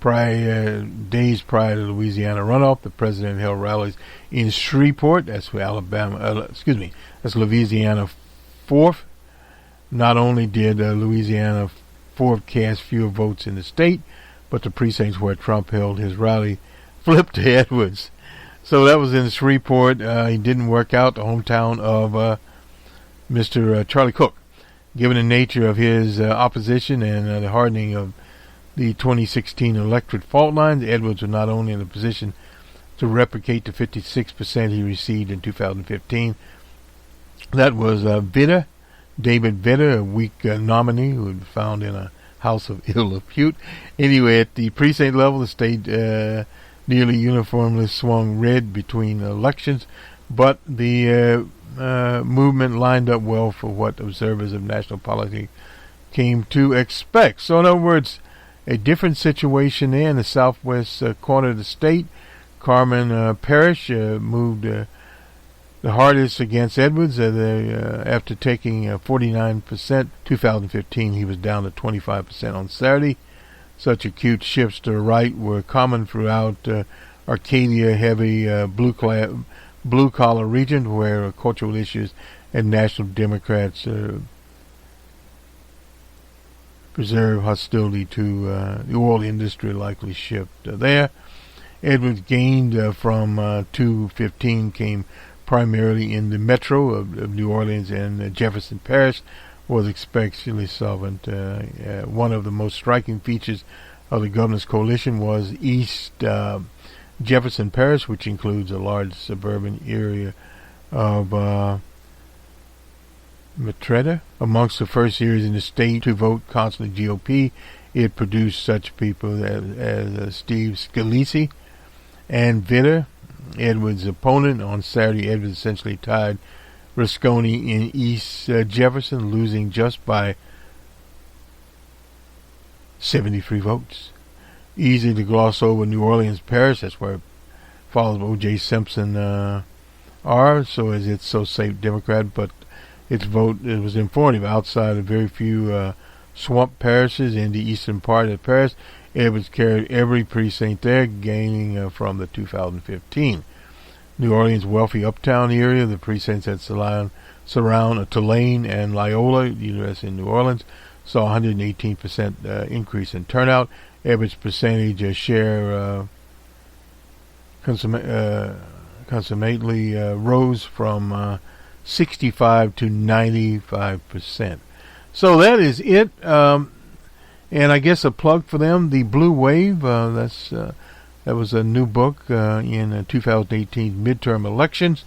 Speaker 3: Days prior to the Louisiana runoff, the president held rallies in Shreveport. That's where that's Louisiana 4th. Not only did Louisiana 4th cast fewer votes in the state, but the precincts where Trump held his rally flipped to Edwards. So that was in Shreveport. He didn't work out, the hometown of Mr. Charlie Cook. Given the nature of his opposition and the hardening of the 2016 electorate fault lines, Edwards was not only in a position to replicate the 56% he received in 2015. That was David Vitter, a weak nominee who was found in a house of ill repute. Anyway, at the precinct level, the state nearly uniformly swung red between elections, but the movement lined up well for what observers of national politics came to expect. So in other words, a different situation there in the southwest corner of the state. Carmen Parrish moved the hardest against Edwards. After taking 49% 2015, he was down to 25% on Saturday. Such acute shifts to the right were common throughout Arcadia-heavy blue-collar region, where cultural issues and national Democrats preserve hostility to the oil industry, likely shift there. Edwards gained from 215 came primarily in the metro of New Orleans, and Jefferson Parish was especially solvent. One of the most striking features of the governor's coalition was East Jefferson Parish, which includes a large suburban area of Metretta. Amongst the first areas in the state to vote constantly GOP, it produced such people as Steve Scalise and Vitter. Edwards' opponent on Saturday, Edwards essentially tied Rispone, in East Jefferson, losing just by 73 votes. Easy to gloss over New Orleans Parish. That's where it follows O.J. Simpson are. So is it so safe Democrat, but its vote it was informative outside of very few swamp parishes in the eastern part of the parish. Edwards carried every precinct there, gaining from the 2015. New Orleans' wealthy uptown area, the precincts that surround Tulane and Loyola, U.S. in New Orleans, saw 118% increase in turnout. Edwards' percentage share consummately rose from 65 to 95%. So that is it. And I guess a plug for them, the Blue Wave. That was a new book in 2018 midterm elections.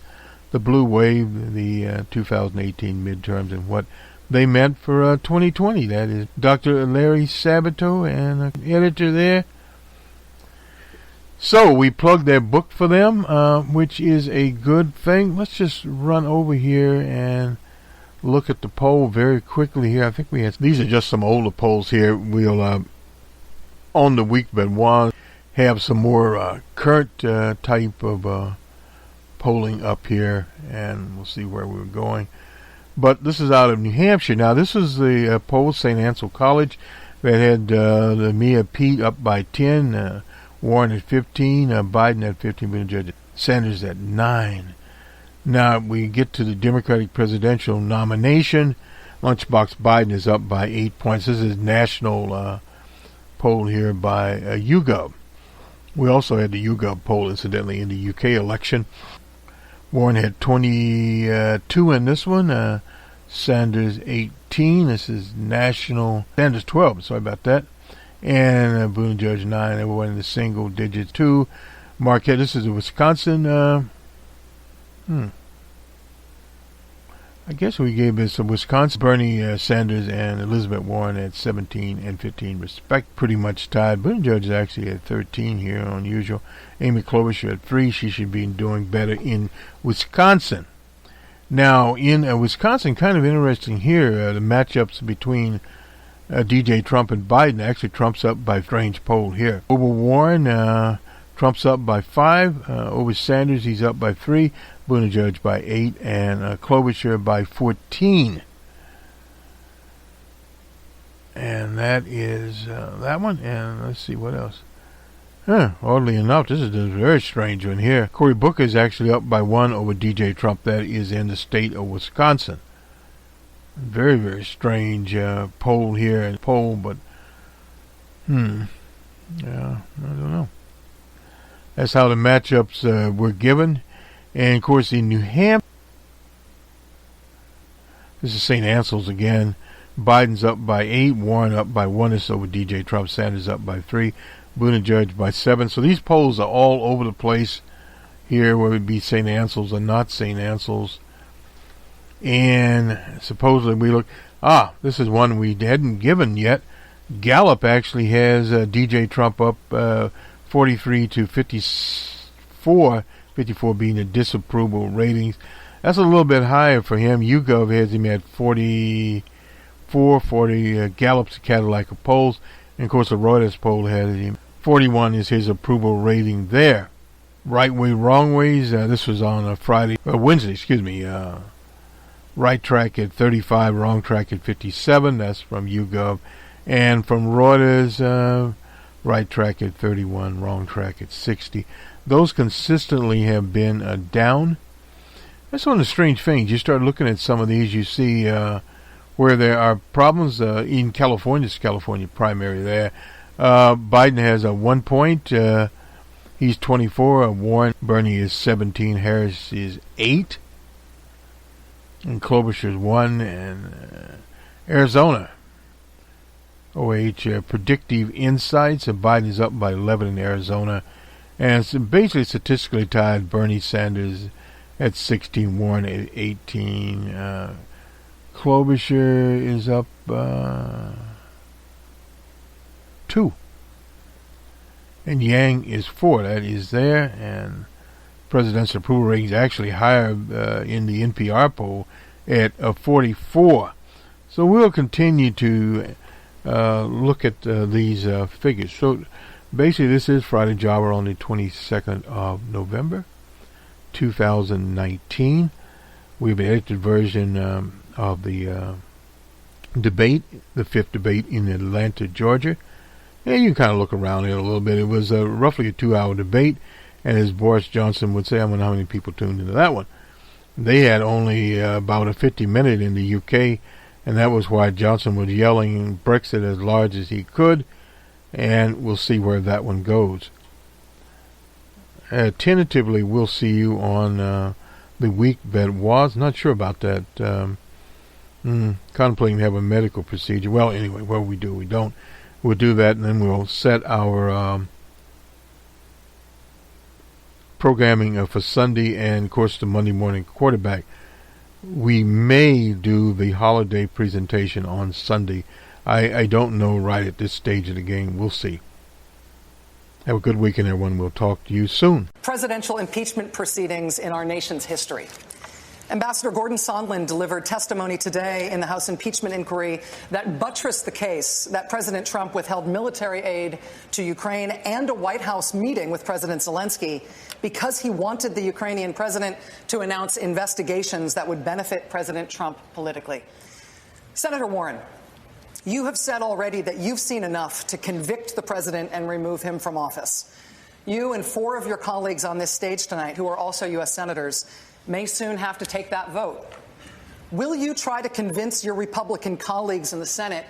Speaker 3: The Blue Wave, the 2018 midterms, and what they meant for 2020. That is Dr. Larry Sabato, and editor there. So we plugged their book for them, which is a good thing. Let's just run over here and look at the poll very quickly here. I think we had, these are just some older polls here. We'll, on the week but one, have some more current type of polling up here, and we'll see where we're going. But this is out of New Hampshire. Now, this is the poll, St. Ansel College, that had the Mia Pete up by 10, Warren at 15, Biden at 15, Buttigieg, Sanders at 9. Now we get to the Democratic presidential nomination. Lunchbox Biden is up by 8 points. This is national poll here by YouGov. We also had the YouGov poll, incidentally, in the UK election. Warren had 22 in this one. Sanders 18. This is national. Sanders 12. Sorry about that. And Buttigieg 9. Everyone in the single digits. 2. Marquette. This is Wisconsin. I guess we gave this some Wisconsin. Bernie Sanders and Elizabeth Warren at 17 and 15 respect. Pretty much tied. Buttigieg is actually at 13 here, unusual. Amy Klobuchar at 3. She should be doing better in Wisconsin. Now, in Wisconsin, kind of interesting here, the matchups between DJ Trump and Biden. Actually, Trump's up by strange poll here. Over Warren, Trump's up by 5. Over Sanders, he's up by 3. Buttigieg by 8. And Klobuchar by 14. And that is that one. And let's see what else. Oddly enough, this is a very strange one here. Cory Booker is actually up by 1 over DJ Trump. That is in the state of Wisconsin. Very, very strange poll here. But, yeah, I don't know. That's how the matchups were given. And, of course, in New Hampshire, this is St. Ansel's again. Biden's up by 8. Warren up by 1. This is over DJ Trump. Sanders up by 3. Buttigieg by 7. So these polls are all over the place here, where it would be St. Ansel's or not St. Ansel's. And supposedly we look... this is one we hadn't given yet. Gallup actually has DJ Trump up 43 to 54, 54 being the disapproval ratings. That's a little bit higher for him. YouGov has him at 44, 40. Gallup's a Cadillac of polls. And, of course, the Reuters poll had him. 41 is his approval rating there. Right way, wrong ways. This was on a Wednesday, Right track at 35, wrong track at 57. That's from YouGov. And from Reuters, right track at 31, wrong track at 60. Those consistently have been down. That's one of the strange things. You start looking at some of these, you see where there are problems in California. It's California primary there. Biden has a 1 point. He's 24. Warren, Bernie is 17. Harris is 8. And Klobuchar is 1. And Arizona, OH Predictive Insights. Biden is up by 11 in Arizona. And it's basically statistically tied. Bernie Sanders at 16. Warren at 18. Klobuchar is up 2. And Yang is 4. That is there. And presidential approval rating is actually higher in the NPR poll at 44. So we'll continue to look at these figures. So basically, this is Friday Jobber on the 22nd of November, 2019. We have an edited version of the debate, the fifth debate in Atlanta, Georgia. And you can kind of look around it a little bit. It was roughly a 2-hour debate, and as Boris Johnson would say, I wonder how many people tuned into that one. They had only about a 50-minute in the UK, and that was why Johnson was yelling Brexit as large as he could, and we'll see where that one goes. Tentatively, we'll see you on the week that was. Not sure about that. Contemplating to have a medical procedure. Well, anyway, what we do, we don't. We'll do that, and then we'll set our programming for Sunday and, of course, the Monday morning quarterback. We may do the holiday presentation on Sunday. I don't know right at this stage of the game. We'll see. Have a good weekend, everyone. We'll talk to you soon.
Speaker 4: Presidential impeachment proceedings in our nation's history. Ambassador Gordon Sondland delivered testimony today in the House impeachment inquiry that buttressed the case that President Trump withheld military aid to Ukraine and a White House meeting with President Zelensky because he wanted the Ukrainian president to announce investigations that would benefit President Trump politically. Senator Warren, you have said already that you've seen enough to convict the president and remove him from office. You and 4 of your colleagues on this stage tonight, who are also U.S. senators, may soon have to take that vote. Will you try to convince your Republican colleagues in the Senate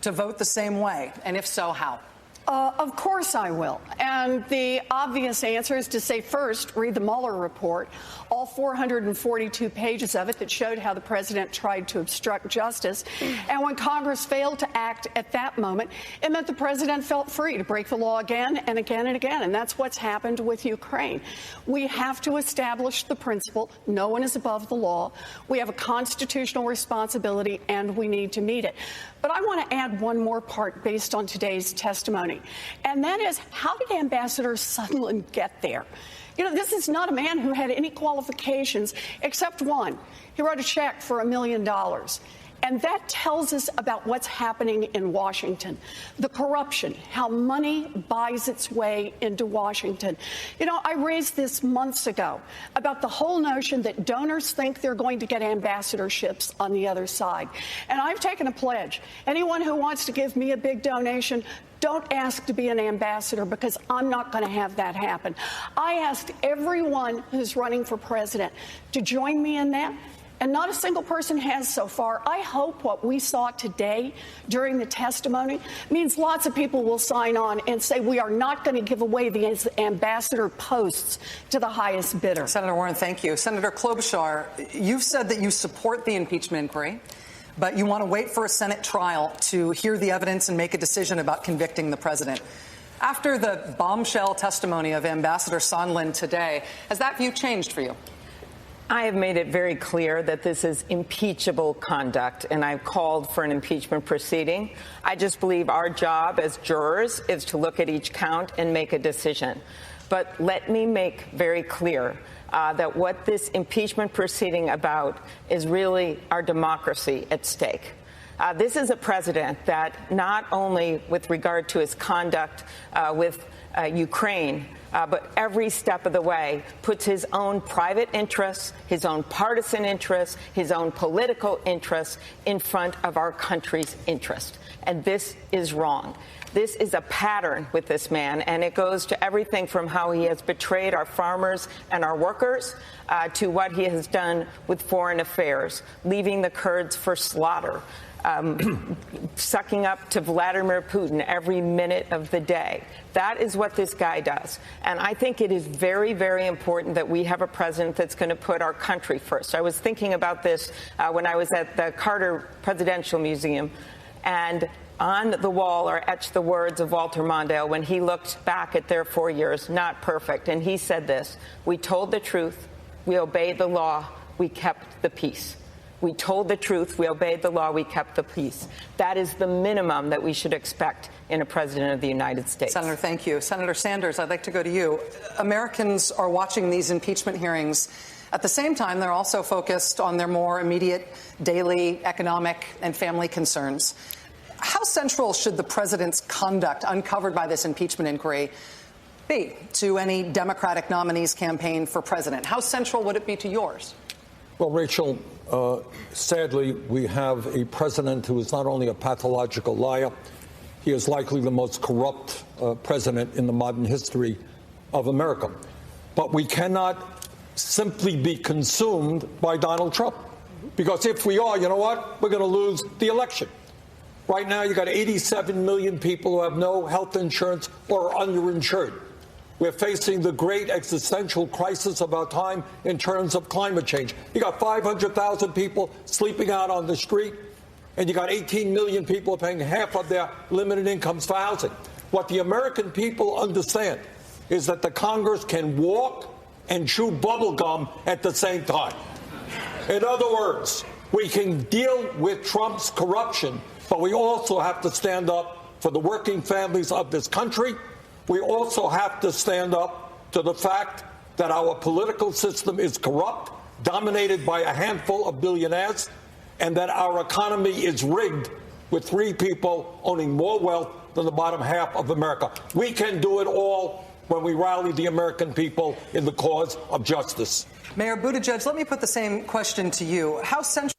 Speaker 4: to vote the same way? And if so, how?
Speaker 5: Of course I will. And the obvious answer is to say, first, read the Mueller report, all 442 pages of it that showed how the president tried to obstruct justice. And when Congress failed to act at that moment, it meant the president felt free to break the law again and again and again. And that's what's happened with Ukraine. We have to establish the principle, no one is above the law. We have a constitutional responsibility, and we need to meet it. But I want to add one more part based on today's testimony, and that is, how did Ambassador Sondland get there? You know, this is not a man who had any qualifications except one. He wrote a check for $1 million. And that tells us about what's happening in Washington. The corruption, how money buys its way into Washington. You know, I raised this months ago about the whole notion that donors think they're going to get ambassadorships on the other side. And I've taken a pledge. Anyone who wants to give me a big donation, don't ask to be an ambassador, because I'm not going to have that happen. I asked everyone who's running for president to join me in that. And not a single person has so far. I hope what we saw today during the testimony means lots of people will sign on and say we are not going to give away the ambassador posts to the highest bidder.
Speaker 4: Senator Warren, thank you. Senator Klobuchar, you've said that you support the impeachment inquiry, but you want to wait for a Senate trial to hear the evidence and make a decision about convicting the president. After the bombshell testimony of Ambassador Sondland today, has that view changed for you?
Speaker 6: I have made it very clear that this is impeachable conduct, and I've called for an impeachment proceeding. I just believe our job as jurors is to look at each count and make a decision. But let me make very clear that what this impeachment proceeding about is really our democracy at stake. This is a president that not only with regard to his conduct with Ukraine, but every step of the way puts his own private interests, his own partisan interests, his own political interests in front of our country's interest. And this is wrong. This is a pattern with this man, and it goes to everything from how he has betrayed our farmers and our workers to what he has done with foreign affairs, leaving the Kurds for slaughter, sucking up to Vladimir Putin every minute of the day. That is what this guy does. And I think it is very, very important that we have a president that's going to put our country first. I was thinking about this when I was at the Carter Presidential Museum, and on the wall are etched the words of Walter Mondale when he looked back at their 4 years, not perfect. And he said this: "We told the truth, we obeyed the law, we kept the peace." We told the truth, we obeyed the law, we kept the peace. That is the minimum that we should expect in a president of the United States.
Speaker 4: Senator, thank you. Senator Sanders, I'd like to go to you. Americans are watching these impeachment hearings. At the same time, they're also focused on their more immediate daily economic and family concerns. How central should the president's conduct uncovered by this impeachment inquiry be to any Democratic nominee's campaign for president? How central would it be to yours?
Speaker 7: Well, Rachel, sadly, we have a president who is not only a pathological liar, he is likely the most corrupt president in the modern history of America. But we cannot simply be consumed by Donald Trump. Because if we are, you know what? We're going to lose the election. Right now, you got 87 million people who have no health insurance or are underinsured. We're facing the great existential crisis of our time in terms of climate change. You got 500,000 people sleeping out on the street, and you got 18 million people paying half of their limited incomes for housing. What the American people understand is that the Congress can walk and chew bubble gum at the same time. In other words, we can deal with Trump's corruption, but we also have to stand up for the working families of this country. We also have to stand up to the fact that our political system is corrupt, dominated by a handful of billionaires, and that our economy is rigged with 3 people owning more wealth than the bottom half of America. We can do it all when we rally the American people in the cause of justice.
Speaker 4: Mayor Buttigieg, let me put the same question to you. How central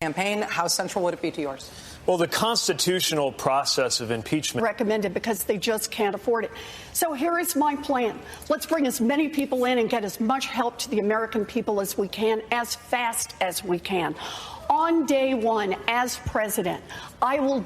Speaker 4: campaign, how central would it be to yours?
Speaker 8: Well, the constitutional process of impeachment
Speaker 5: recommended because they just can't afford it. So here is my plan. Let's bring as many people in and get as much help to the American people as we can, as fast as we can. On day one, as president, I will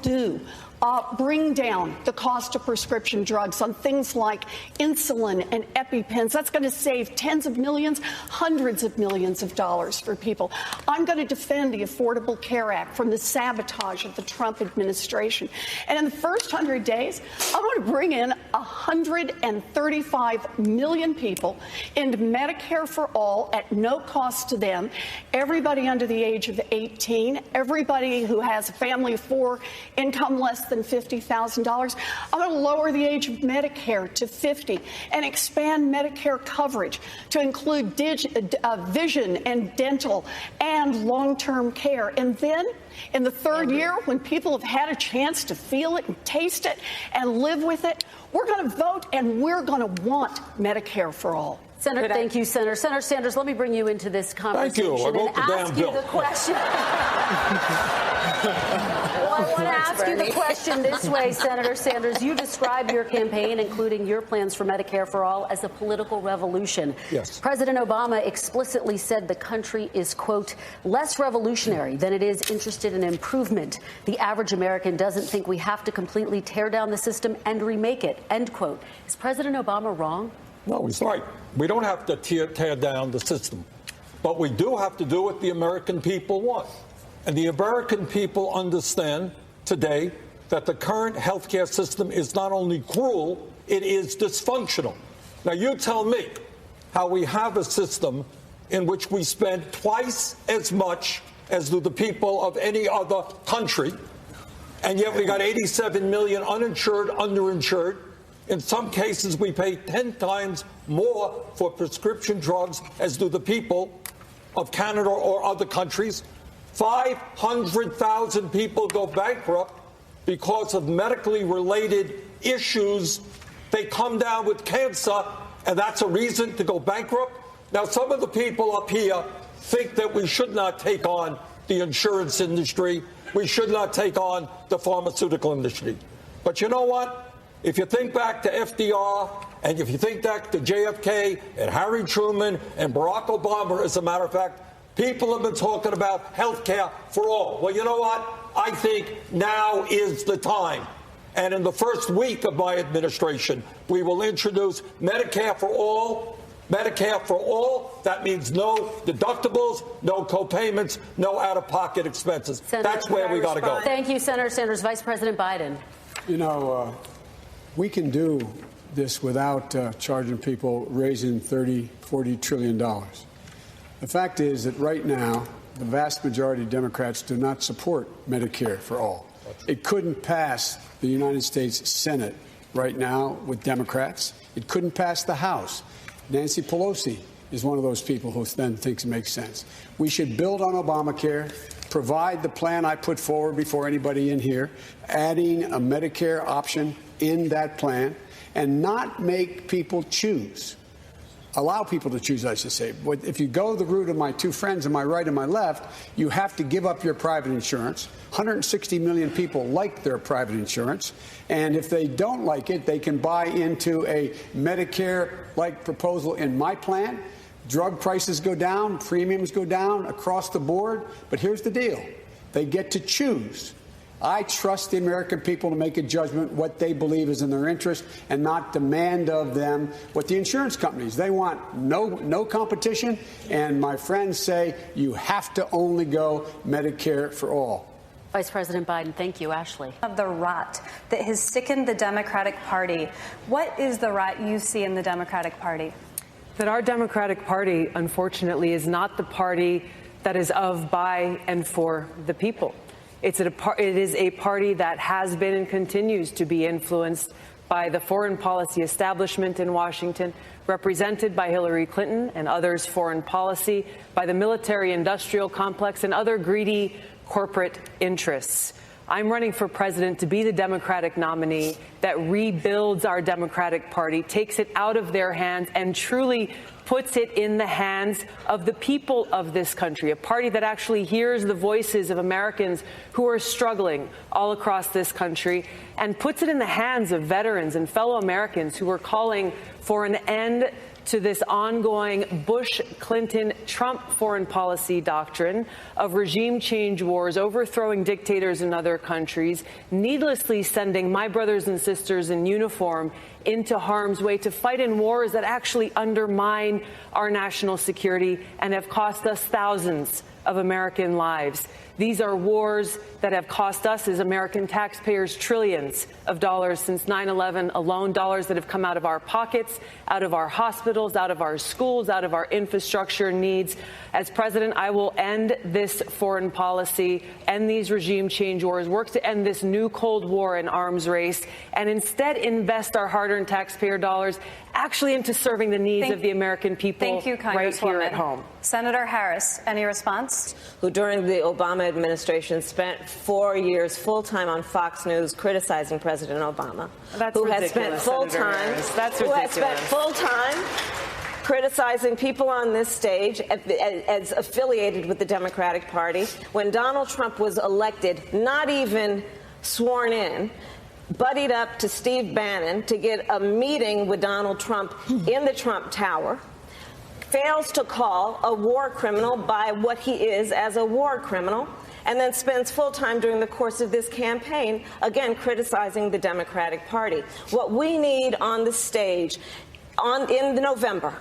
Speaker 5: bring down the cost of prescription drugs on things like insulin and EpiPens. That's going to save tens of millions, hundreds of millions of dollars for people. I'm going to defend the Affordable Care Act from the sabotage of the Trump administration. And in the first 100 days, I'm going to bring in 135 million people into Medicare for all at no cost to them, everybody under the age of 18, everybody who has a family of 4, income less than $50,000. I'm going to lower the age of Medicare to 50 and expand Medicare coverage to include vision and dental and long-term care. And then in the third year, when people have had a chance to feel it and taste it and live with it, we're going to vote and we're going to want Medicare for all.
Speaker 9: Senator, thank you, Senator. Senator Sanders, let me bring you into this conversation.
Speaker 7: Thank you. I wrote the damn bill.
Speaker 9: The question. Well, I want to ask you the question this way, Senator Sanders. You describe your campaign, including your plans for Medicare for all, as a political revolution.
Speaker 7: Yes.
Speaker 9: President Obama explicitly said the country is, quote, less revolutionary than it is interested in improvement. The average American doesn't think we have to completely tear down the system and remake it, end quote. Is President Obama wrong?
Speaker 7: No, he's right. We don't have to tear down the system, but we do have to do what the American people want. And the American people understand today that the current healthcare system is not only cruel, it is dysfunctional. Now, you tell me how we have a system in which we spend twice as much as do the people of any other country, and yet we got 87 million uninsured, underinsured. In some cases, we pay 10 times more for prescription drugs as do the people of Canada or other countries. 500,000 people go bankrupt because of medically related issues. They come down with cancer, and that's a reason to go bankrupt. Now, some of the people up here think that we should not take on the insurance industry. We should not take on the pharmaceutical industry. But you know what? If you think back to FDR, and if you think back to JFK and Harry Truman and Barack Obama, as a matter of fact, people have been talking about health care for all. Well, you know what? I think now is the time. And in the first week of my administration, we will introduce Medicare for all. Medicare for all. That means no deductibles, no co-payments, no out-of-pocket expenses.
Speaker 9: Senator,
Speaker 7: that's where we got to go.
Speaker 9: Thank you, Senator Sanders. Vice President Biden.
Speaker 10: You know, we can do this without charging people, raising $30-40 trillion. The fact is that right now, the vast majority of Democrats do not support Medicare for all. It couldn't pass the United States Senate right now with Democrats. It couldn't pass the House. Nancy Pelosi is one of those people who then thinks it makes sense. We should build on Obamacare, provide the plan I put forward before anybody in here, adding a Medicare option in that plan, and not make people choose. Allow people to choose, I should say. But if you go the route of my two friends on my right and my left, you have to give up your private insurance. 160 million people like their private insurance. And if they don't like it, they can buy into a Medicare-like proposal in my plan. Drug prices go down, premiums go down across the board. But here's the deal. They get to choose. I trust the American people to make a judgment what they believe is in their interest and not demand of them what the insurance companies. They want no competition. And my friends say you have to only go Medicare for all.
Speaker 9: Vice President Biden, thank you. Ashley.
Speaker 11: Of the rot that has sickened the Democratic Party. What is the rot you see in the Democratic Party?
Speaker 12: That our Democratic Party, unfortunately, is not the party that is of, by, and for the people. It is a party that has been and continues to be influenced by the foreign policy establishment in Washington, represented by Hillary Clinton and others' foreign policy, by the military-industrial complex and other greedy corporate interests. I'm running for president to be the Democratic nominee that rebuilds our Democratic Party, takes it out of their hands, and truly puts it in the hands of the people of this country, a party that actually hears the voices of Americans who are struggling all across this country, and puts it in the hands of veterans and fellow Americans who are calling for an end to this ongoing Bush, Clinton, Trump foreign policy doctrine of regime change wars, overthrowing dictators in other countries, needlessly sending my brothers and sisters in uniform into harm's way to fight in wars that actually undermine our national security and have cost us thousands of American lives. These are wars that have cost us as American taxpayers trillions of dollars since 9/11 alone, dollars that have come out of our pockets, out of our hospitals, out of our schools, out of our infrastructure needs. As president, I will end this foreign policy, end these regime change wars, work to end this new Cold War and arms race, and instead invest our hard-earned taxpayer dollars actually into serving the needs of the American people right here at home.
Speaker 11: Senator Harris, any response?
Speaker 13: Who during the Obama administration spent 4 years full-time on Fox News criticizing President Obama.
Speaker 12: That's
Speaker 13: who
Speaker 12: ridiculous,
Speaker 13: has spent full-time,
Speaker 12: That's
Speaker 13: who
Speaker 12: ridiculous.
Speaker 13: has spent full-time criticizing people on this stage as affiliated with the Democratic Party. When Donald Trump was elected, not even sworn in, buddied up to Steve Bannon to get a meeting with Donald Trump in the Trump Tower, fails to call a war criminal by what he is as a war criminal, and then spends full time during the course of this campaign, again, criticizing the Democratic Party. What we need on the stage in November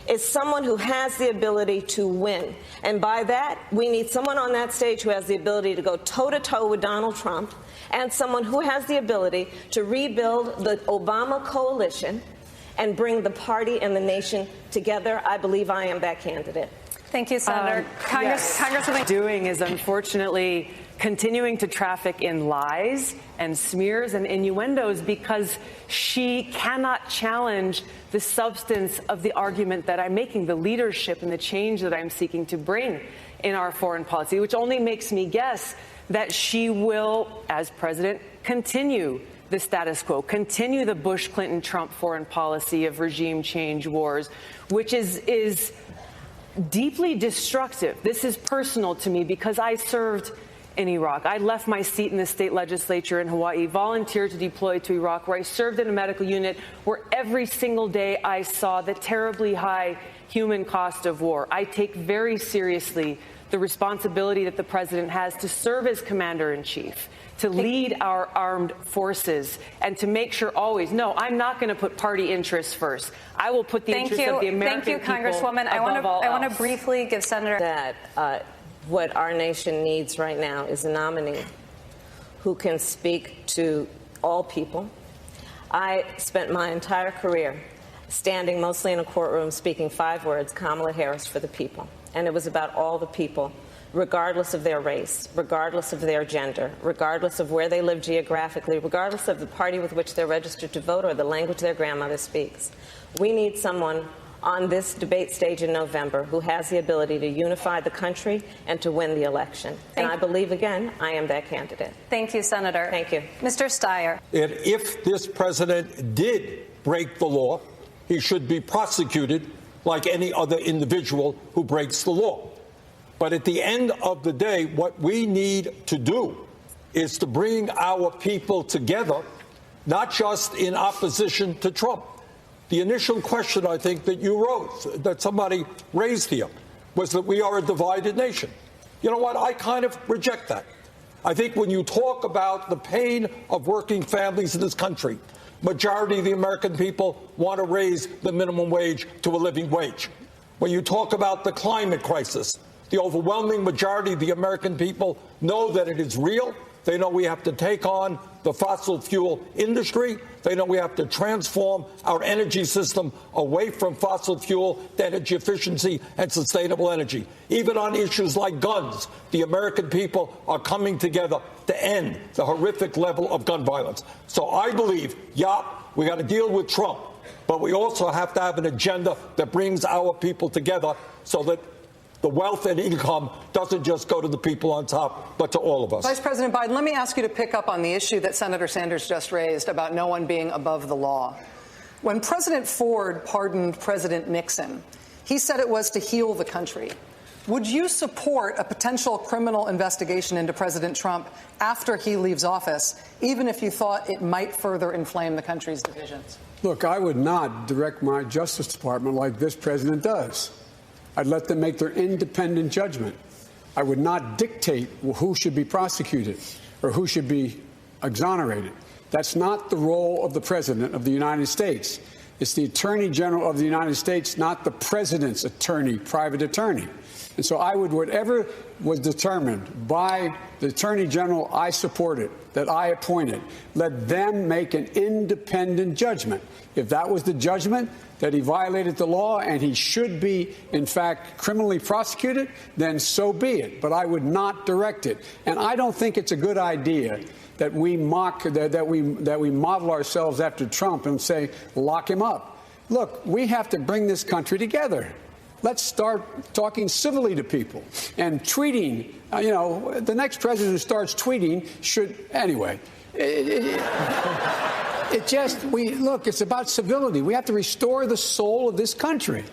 Speaker 13: is someone who has the ability to win. And by that, we need someone on that stage who has the ability to go toe-to-toe with Donald Trump, and someone who has the ability to rebuild the Obama coalition and bring the party and the nation together. I believe I am that candidate.
Speaker 11: Thank you, Senator.
Speaker 12: Congresswoman doing is unfortunately continuing to traffic in lies and smears and innuendos because she cannot challenge the substance of the argument that I'm making, the leadership and the change that I'm seeking to bring in our foreign policy, which only makes me guess that she will, as president, continue the status quo, continue the Bush, Clinton, Trump foreign policy of regime change wars, which is deeply destructive. This is personal to me because I served in Iraq. I left my seat in the state legislature in Hawaii, volunteered to deploy to Iraq, where I served in a medical unit where every single day I saw the terribly high human cost of war. I take very seriously the responsibility that the president has to serve as commander-in-chief, to lead our armed forces, and to make sure always, no, I'm not going to put party interests first. I will put the interests of the American people above all else.
Speaker 11: Congresswoman. I want to briefly give Senator
Speaker 13: that what our nation needs right now is a nominee who can speak to all people. I spent my entire career standing mostly in a courtroom speaking 5 words, Kamala Harris for the people. And it was about all the people, regardless of their race, regardless of their gender, regardless of where they live geographically, regardless of the party with which they're registered to vote or the language their grandmother speaks. We need someone on this debate stage in November who has the ability to unify the country and to win the election. And I believe, again, I am that candidate.
Speaker 11: Thank you, Senator.
Speaker 13: Thank you.
Speaker 11: Mr. Steyer.
Speaker 7: And if this president did break the law, he should be prosecuted like any other individual who breaks the law. But at the end of the day, what we need to do is to bring our people together, not just in opposition to Trump. The initial question, I think, that somebody raised here was that we are a divided nation. You know what? I kind of reject that. I think when you talk about the pain of working families in this country, majority of the American people want to raise the minimum wage to a living wage. When you talk about the climate crisis, the overwhelming majority of the American people know that it is real. They know we have to take on the fossil fuel industry. They know we have to transform our energy system away from fossil fuel to energy efficiency and sustainable energy. Even on issues like guns, the American people are coming together to end the horrific level of gun violence. So I believe, we got to deal with Trump, but we also have to have an agenda that brings our people together so that the wealth and income doesn't just go to the people on top, but to all of us.
Speaker 4: Vice President Biden, let me ask you to pick up on the issue that Senator Sanders just raised about no one being above the law. When President Ford pardoned President Nixon, he said it was to heal the country. Would you support a potential criminal investigation into President Trump after he leaves office, even if you thought it might further inflame the country's divisions?
Speaker 10: Look, I would not direct my Justice Department like this president does. I'd let them make their independent judgment. I would not dictate who should be prosecuted or who should be exonerated. That's not the role of the President of the United States. It's the Attorney General of the United States, not the President's attorney, private attorney. And so I would, whatever was determined by the Attorney General I supported, that I appointed, let them make an independent judgment. If that was the judgment that he violated the law and he should be, in fact, criminally prosecuted, then so be it. But I would not direct it. And I don't think it's a good idea that we we model ourselves after Trump and say, lock him up. Look, we have to bring this country together. Let's start talking civilly to people and tweeting. The next president who starts tweeting should, anyway. It's about civility. We have to restore the soul of this country.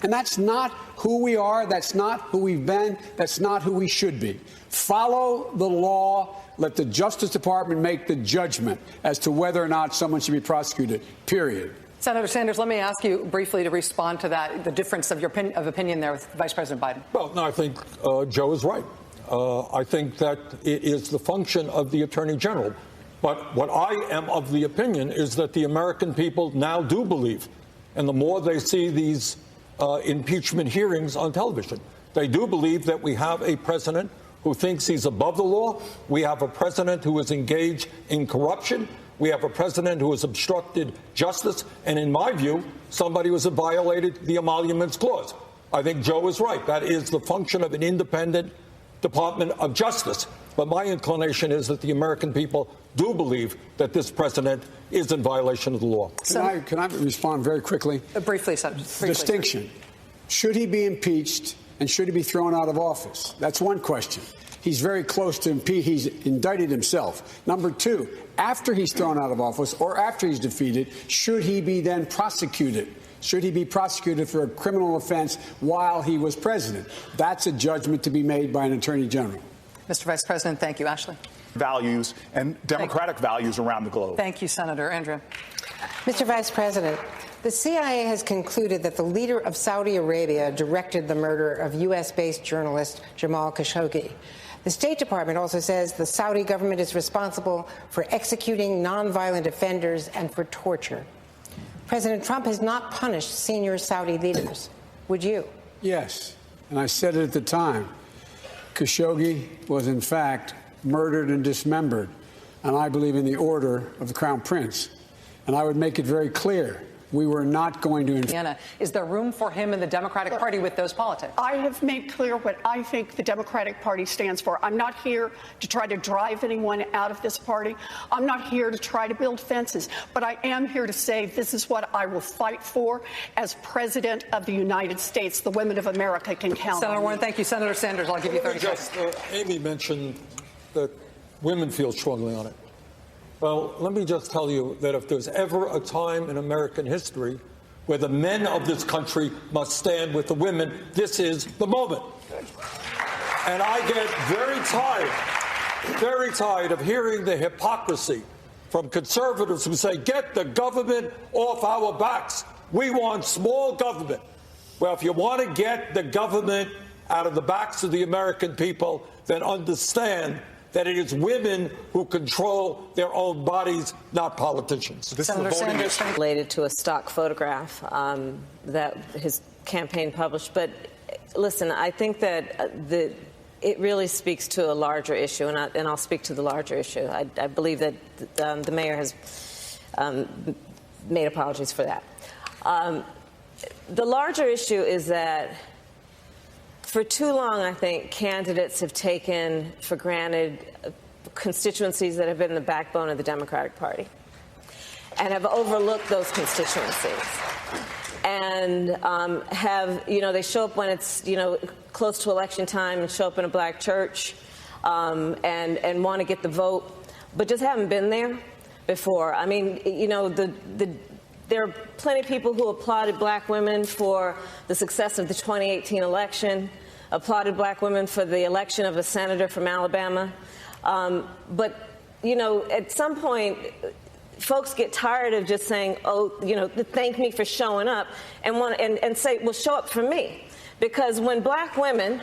Speaker 10: And that's not who we are. That's not who we've been. That's not who we should be. Follow the law. Let the Justice Department make the judgment as to whether or not someone should be prosecuted, period.
Speaker 4: Senator Sanders, let me ask you briefly to respond to that, the difference of your opinion there with Vice President Biden.
Speaker 7: Well, no, I think Joe is right. I think that it is the function of the Attorney General. But what I am of the opinion is that the American people now do believe, and the more they see these impeachment hearings on television, they do believe that we have a president who thinks he's above the law. We have a president who is engaged in corruption. We have a president who has obstructed justice. And in my view, somebody who has violated the Emoluments Clause. I think Joe is right. That is the function of an independent Department of Justice. But my inclination is that the American people do believe that this president is in violation of the law.
Speaker 10: Can I respond very quickly?
Speaker 4: Briefly, Senator.
Speaker 10: Distinction. Should he be impeached and should he be thrown out of office? That's one question. He's very close to impeach. He's indicted himself. Number two, after he's thrown out of office or after he's defeated, should he be then prosecuted? Should he be prosecuted for a criminal offense while he was president? That's a judgment to be made by an attorney general.
Speaker 4: Mr. Vice President, thank you. Ashley.
Speaker 14: Values and democratic values around the globe.
Speaker 4: Thank you, Senator. Andrea.
Speaker 15: Mr. Vice President, the CIA has concluded that the leader of Saudi Arabia directed the murder of U.S.-based journalist Jamal Khashoggi. The State Department also says the Saudi government is responsible for executing nonviolent offenders and for torture. President Trump has not punished senior Saudi leaders. Would you?
Speaker 10: Yes, and I said it at the time. Khashoggi was, in fact, murdered and dismembered, and I believe in the order of the Crown Prince. And I would make it very clear We were not going to.
Speaker 4: Anna, is there room for him in the Democratic Party with those politics?
Speaker 5: I have made clear what I think the Democratic Party stands for. I'm not here to try to drive anyone out of this party. I'm not here to try to build fences. But I am here to say this is what I will fight for as President of the United States. The women of America can count
Speaker 4: Senator
Speaker 5: on
Speaker 4: Warren,
Speaker 5: me.
Speaker 4: thank you. Senator Sanders, I'll give you 30 seconds.
Speaker 7: Amy mentioned that women feel strongly on it. Well, let me just tell you that if there's ever a time in American history where the men of this country must stand with the women, this is the moment. And I get very tired of hearing the hypocrisy from conservatives who say, get the government off our backs. We want small government. Well, if you want to get the government out of the backs of the American people, then understand that it is women who control their own bodies, not politicians.
Speaker 6: This Senator is Sanders related to a stock photograph that his campaign published. But listen, I think that it really speaks to a larger issue, and I'll speak to the larger issue. I believe that the mayor has made apologies for that. The larger issue is that for too long, I think, candidates have taken for granted constituencies that have been the backbone of the Democratic Party and have overlooked those constituencies and they show up when it's, close to election time and show up in a black church and want to get the vote, but just haven't been there before. I mean, there are plenty of people who applauded black women for the success of the 2018 election, applauded black women for the election of a senator from Alabama. But at some point, folks get tired of just saying, thank me for showing up and say, well, show up for me. Because when black women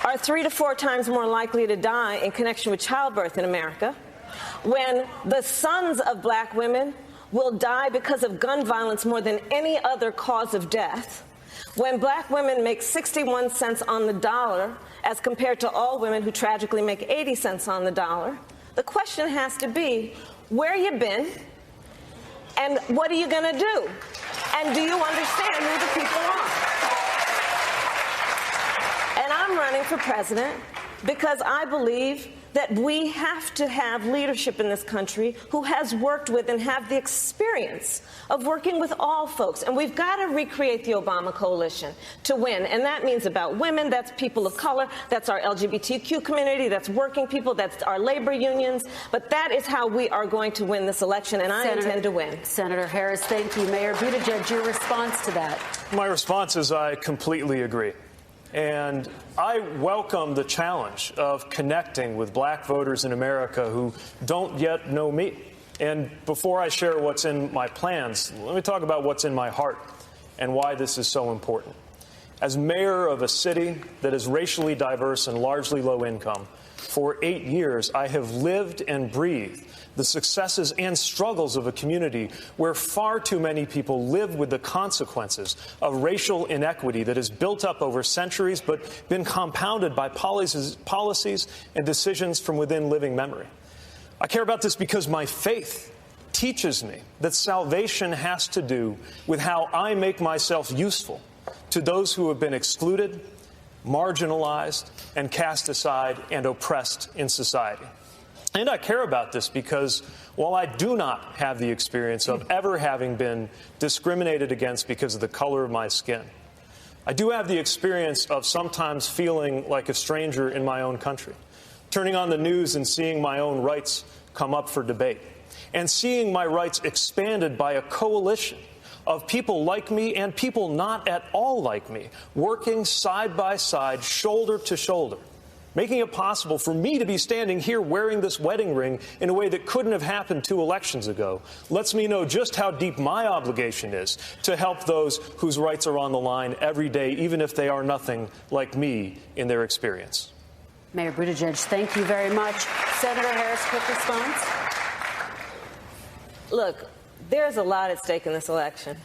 Speaker 6: are 3 to 4 times more likely to die in connection with childbirth in America, when the sons of black women will die because of gun violence more than any other cause of death, when black women make 61 cents on the dollar as compared to all women who tragically make 80 cents on the dollar, the question has to be, where you been and what are you going to do? And do you understand who the people are? And I'm running for president because I believe that we have to have leadership in this country who has worked with and have the experience of working with all folks. And we've got to recreate the Obama coalition to win. And that means about women, that's people of color, that's our LGBTQ community, that's working people, that's our labor unions. But that is how we are going to win this election, and I intend to win.
Speaker 9: Senator Harris, thank you. Mayor Buttigieg, your response to that?
Speaker 8: My response is I completely agree. And I welcome the challenge of connecting with black voters in America who don't yet know me. And before I share what's in my plans, let me talk about what's in my heart and why this is so important. As mayor of a city that is racially diverse and largely low income, for 8 years I have lived and breathed the successes and struggles of a community where far too many people live with the consequences of racial inequity that has built up over centuries but been compounded by policies and decisions from within living memory. I care about this because my faith teaches me that salvation has to do with how I make myself useful to those who have been excluded, marginalized, and cast aside and oppressed in society. And I care about this because while I do not have the experience of ever having been discriminated against because of the color of my skin, I do have the experience of sometimes feeling like a stranger in my own country, turning on the news and seeing my own rights come up for debate, and seeing my rights expanded by a coalition of people like me and people not at all like me, working side by side, shoulder to shoulder, making it possible for me to be standing here wearing this wedding ring in a way that couldn't have happened 2 elections ago, lets me know just how deep my obligation is to help those whose rights are on the line every day, even if they are nothing like me in their experience.
Speaker 9: Mayor Buttigieg, thank you very much. Senator Harris, quick response.
Speaker 6: Look, there's a lot at stake in this election.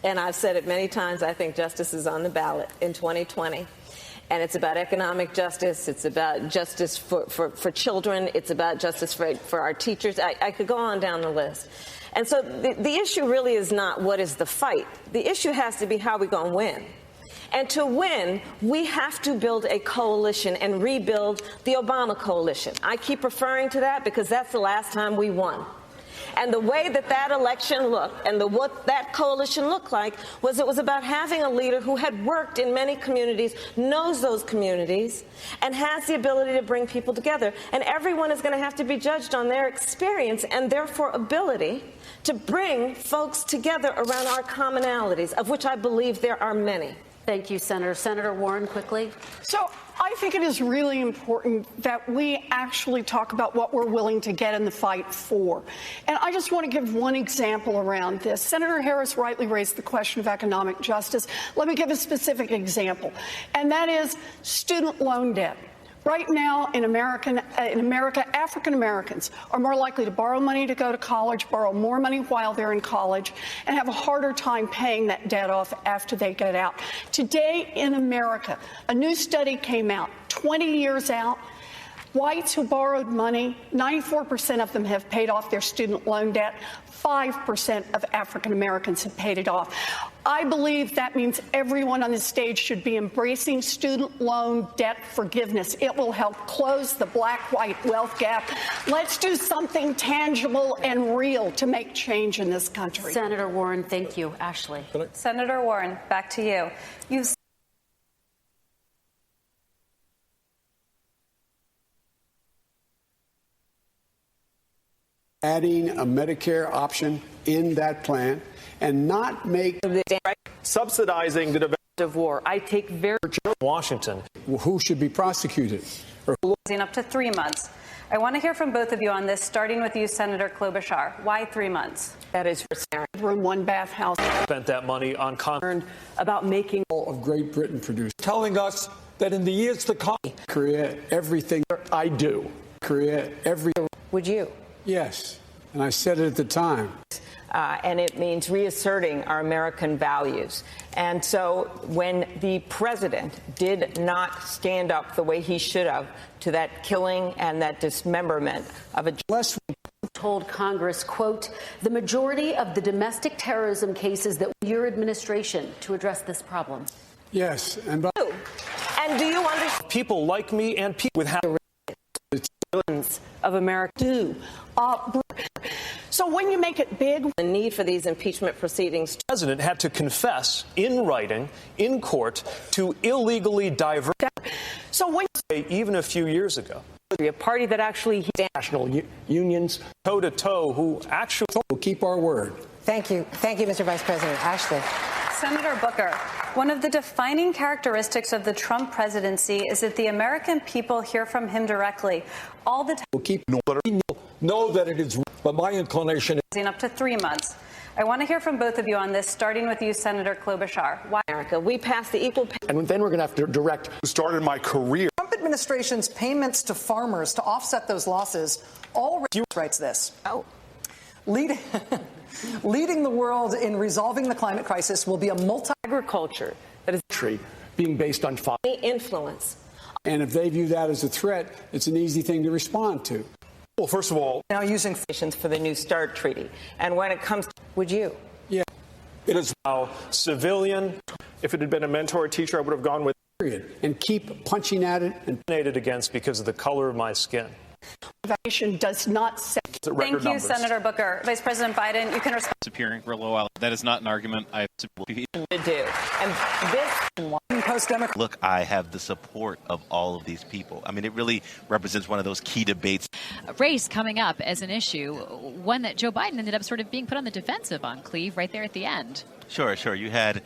Speaker 6: And I've said it many times, I think justice is on the ballot in 2020.
Speaker 13: And it's about economic justice. It's about justice for children. It's about justice for our teachers. I could go on down the list. And so the issue really is not what is the fight. The issue has to be how we're going to win. And to win, we have to build a coalition and rebuild the Obama coalition. I keep referring to that because that's the last time we won. And the way that election looked and what that coalition looked like was it was about having a leader who had worked in many communities, knows those communities, and has the ability to bring people together. And everyone is going to have to be judged on their experience and therefore ability to bring folks together around our commonalities, of which I believe there are many.
Speaker 9: Thank you, Senator. Senator Warren, quickly.
Speaker 5: So I think it is really important that we actually talk about what we're willing to get in the fight for. And I just want to give one example around this. Senator Harris rightly raised the question of economic justice. Let me give a specific example, and that is student loan debt. Right now in America, African Americans are more likely to borrow money to go to college, borrow more money while they're in college, and have a harder time paying that debt off after they get out. Today in America, a new study came out, 20 years out. Whites who borrowed money, 94% of them have paid off their student loan debt. 5% of African Americans have paid it off. I believe that means everyone on this stage should be embracing student loan debt forgiveness. It will help close the black-white wealth gap. Let's do something tangible and real to make change in this country.
Speaker 9: Senator Warren, thank you. Ashley.
Speaker 11: Senator Warren, back to you. You've
Speaker 10: adding a Medicare option in that plan and not make
Speaker 14: subsidizing the development
Speaker 12: of war. I take very
Speaker 8: Washington.
Speaker 10: Who should be prosecuted?
Speaker 11: up to 3 months. I want to hear from both of you on this, starting with you, Senator Klobuchar. Why 3 months?
Speaker 13: That is for Sarah.
Speaker 5: Room, one bathhouse.
Speaker 8: Spent that money on
Speaker 12: about making
Speaker 10: of Great Britain produced,
Speaker 7: telling us that in the years to come,
Speaker 10: Korea, everything
Speaker 7: I do.
Speaker 10: Korea, every.
Speaker 15: Would you?
Speaker 10: Yes, and I said it at the time.
Speaker 6: And it means reasserting our American values. And so when the president did not stand up the way he should have to that killing and that dismemberment of a
Speaker 9: told Congress, quote, the majority of the domestic terrorism cases that your administration to address this problem.
Speaker 10: Yes, and
Speaker 13: do you understand
Speaker 8: people like me and people with
Speaker 12: of America
Speaker 5: do. So when you make it big,
Speaker 13: the need for these impeachment proceedings,
Speaker 8: the president had to confess in writing, in court, to illegally divert.
Speaker 5: So when
Speaker 8: even a few years ago,
Speaker 12: a party that actually
Speaker 7: national unions
Speaker 8: toe to toe, who actually
Speaker 10: will keep our word.
Speaker 15: Thank you, Mr. Vice President. Ashley.
Speaker 11: Senator Booker, one of the defining characteristics of the Trump presidency is that the American people hear from him directly all the time.
Speaker 7: will keep know that it is, but my inclination
Speaker 11: is up to 3 months. I want to hear from both of you on this, starting with you, Senator Klobuchar. Why?
Speaker 13: America, we passed the equal pay.
Speaker 14: And then we're going to have to direct.
Speaker 4: Started my career. Trump administration's payments to farmers to offset those losses already writes this. Leading the world in resolving the climate crisis will be a
Speaker 12: agriculture that is
Speaker 14: being based on
Speaker 13: influence.
Speaker 10: And if they view that as a threat, it's an easy thing to respond to.
Speaker 14: Well, first of all,
Speaker 6: now using for the New START treaty. And when it comes to,
Speaker 15: would you?
Speaker 10: Yeah.
Speaker 14: It is
Speaker 8: now civilian.
Speaker 14: If it had been a mentor or teacher, I would have gone with
Speaker 10: period and keep punching at it and
Speaker 8: against because of the color of my skin.
Speaker 5: Evaluation does not say.
Speaker 11: Thank you, numbers. Senator Booker. Vice President Biden, you can respond.
Speaker 16: Disappearing for a little while. That is not an argument I
Speaker 6: to do. And this
Speaker 16: post-Democrat. Look, I have the support of all of these people. I mean, it really represents one of those key debates.
Speaker 17: Race coming up as an issue, one that Joe Biden ended up sort of being put on the defensive on, Cleve, right there at the end.
Speaker 16: Sure. You had,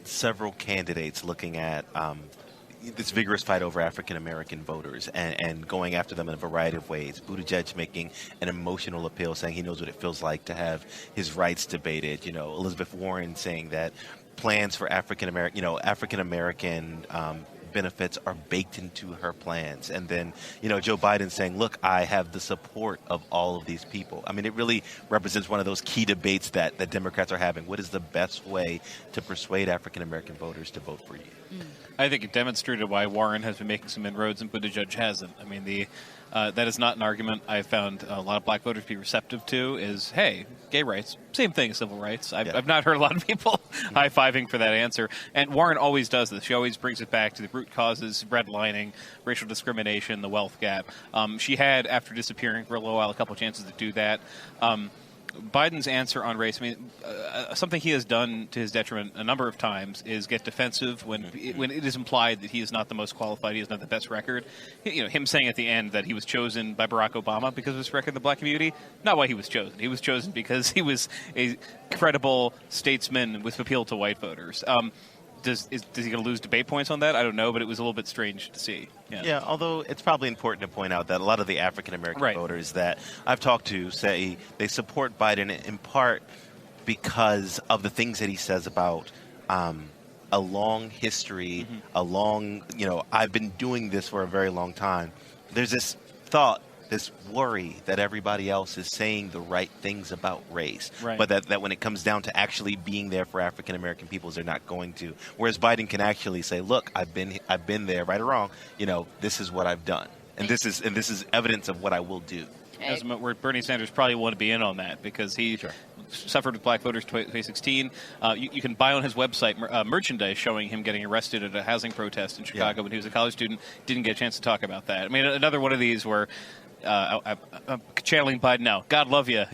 Speaker 16: several candidates looking at this vigorous fight over African-American voters and going after them in a variety of ways. Buttigieg making an emotional appeal, saying he knows what it feels like to have his rights debated. Elizabeth Warren saying that plans for African-American benefits are baked into her plans. And then, Joe Biden saying, look, I have the support of all of these people. I mean, it really represents one of those key debates that Democrats are having. What is the best way to persuade African-American voters to vote for you?
Speaker 18: I think it demonstrated why Warren has been making some inroads and Buttigieg hasn't. I mean, that is not an argument I've found a lot of black voters be receptive to is, hey, gay rights, same thing as civil rights. I've not heard a lot of people high-fiving for that answer. And Warren always does this. She always brings it back to the root causes, redlining, racial discrimination, the wealth gap. She had, after disappearing for a little while, a couple chances to do that. Biden's answer on race, I mean, something he has done to his detriment a number of times is get defensive when it is implied that he is not the most qualified, he has not the best record. Him saying at the end that he was chosen by Barack Obama because of his record in the black community, not why he was chosen. He was chosen because he was a credible statesman with appeal to white voters. Is he going to lose debate points on that? I don't know, but it was a little bit strange to see.
Speaker 16: Yeah, although it's probably important to point out that a lot of the African-American voters that I've talked to say they support Biden in part because of the things that he says about a long history, I've been doing this for a very long time. There's this thought, this worry that everybody else is saying the right things about race, but that when it comes down to actually being there for African American peoples, they're not going to. Whereas Biden can actually say, "Look, I've been there, right or wrong. This is what I've done, and this is evidence of what I will do."
Speaker 18: Where Bernie Sanders probably want to be in on that because he suffered with black voters in 2016. You can buy on his website merchandise showing him getting arrested at a housing protest in Chicago when he was a college student. Didn't get a chance to talk about that. I mean, another one of these where I'm channeling Biden now. God love you.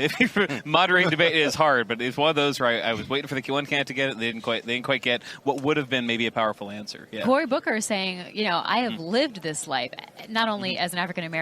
Speaker 18: Moderating debate is hard, but it's one of those where I was waiting for the one candidate to get it. And they didn't quite get what would have been maybe a powerful answer. Yeah.
Speaker 17: Cory Booker saying, I have lived this life, not only as an African American.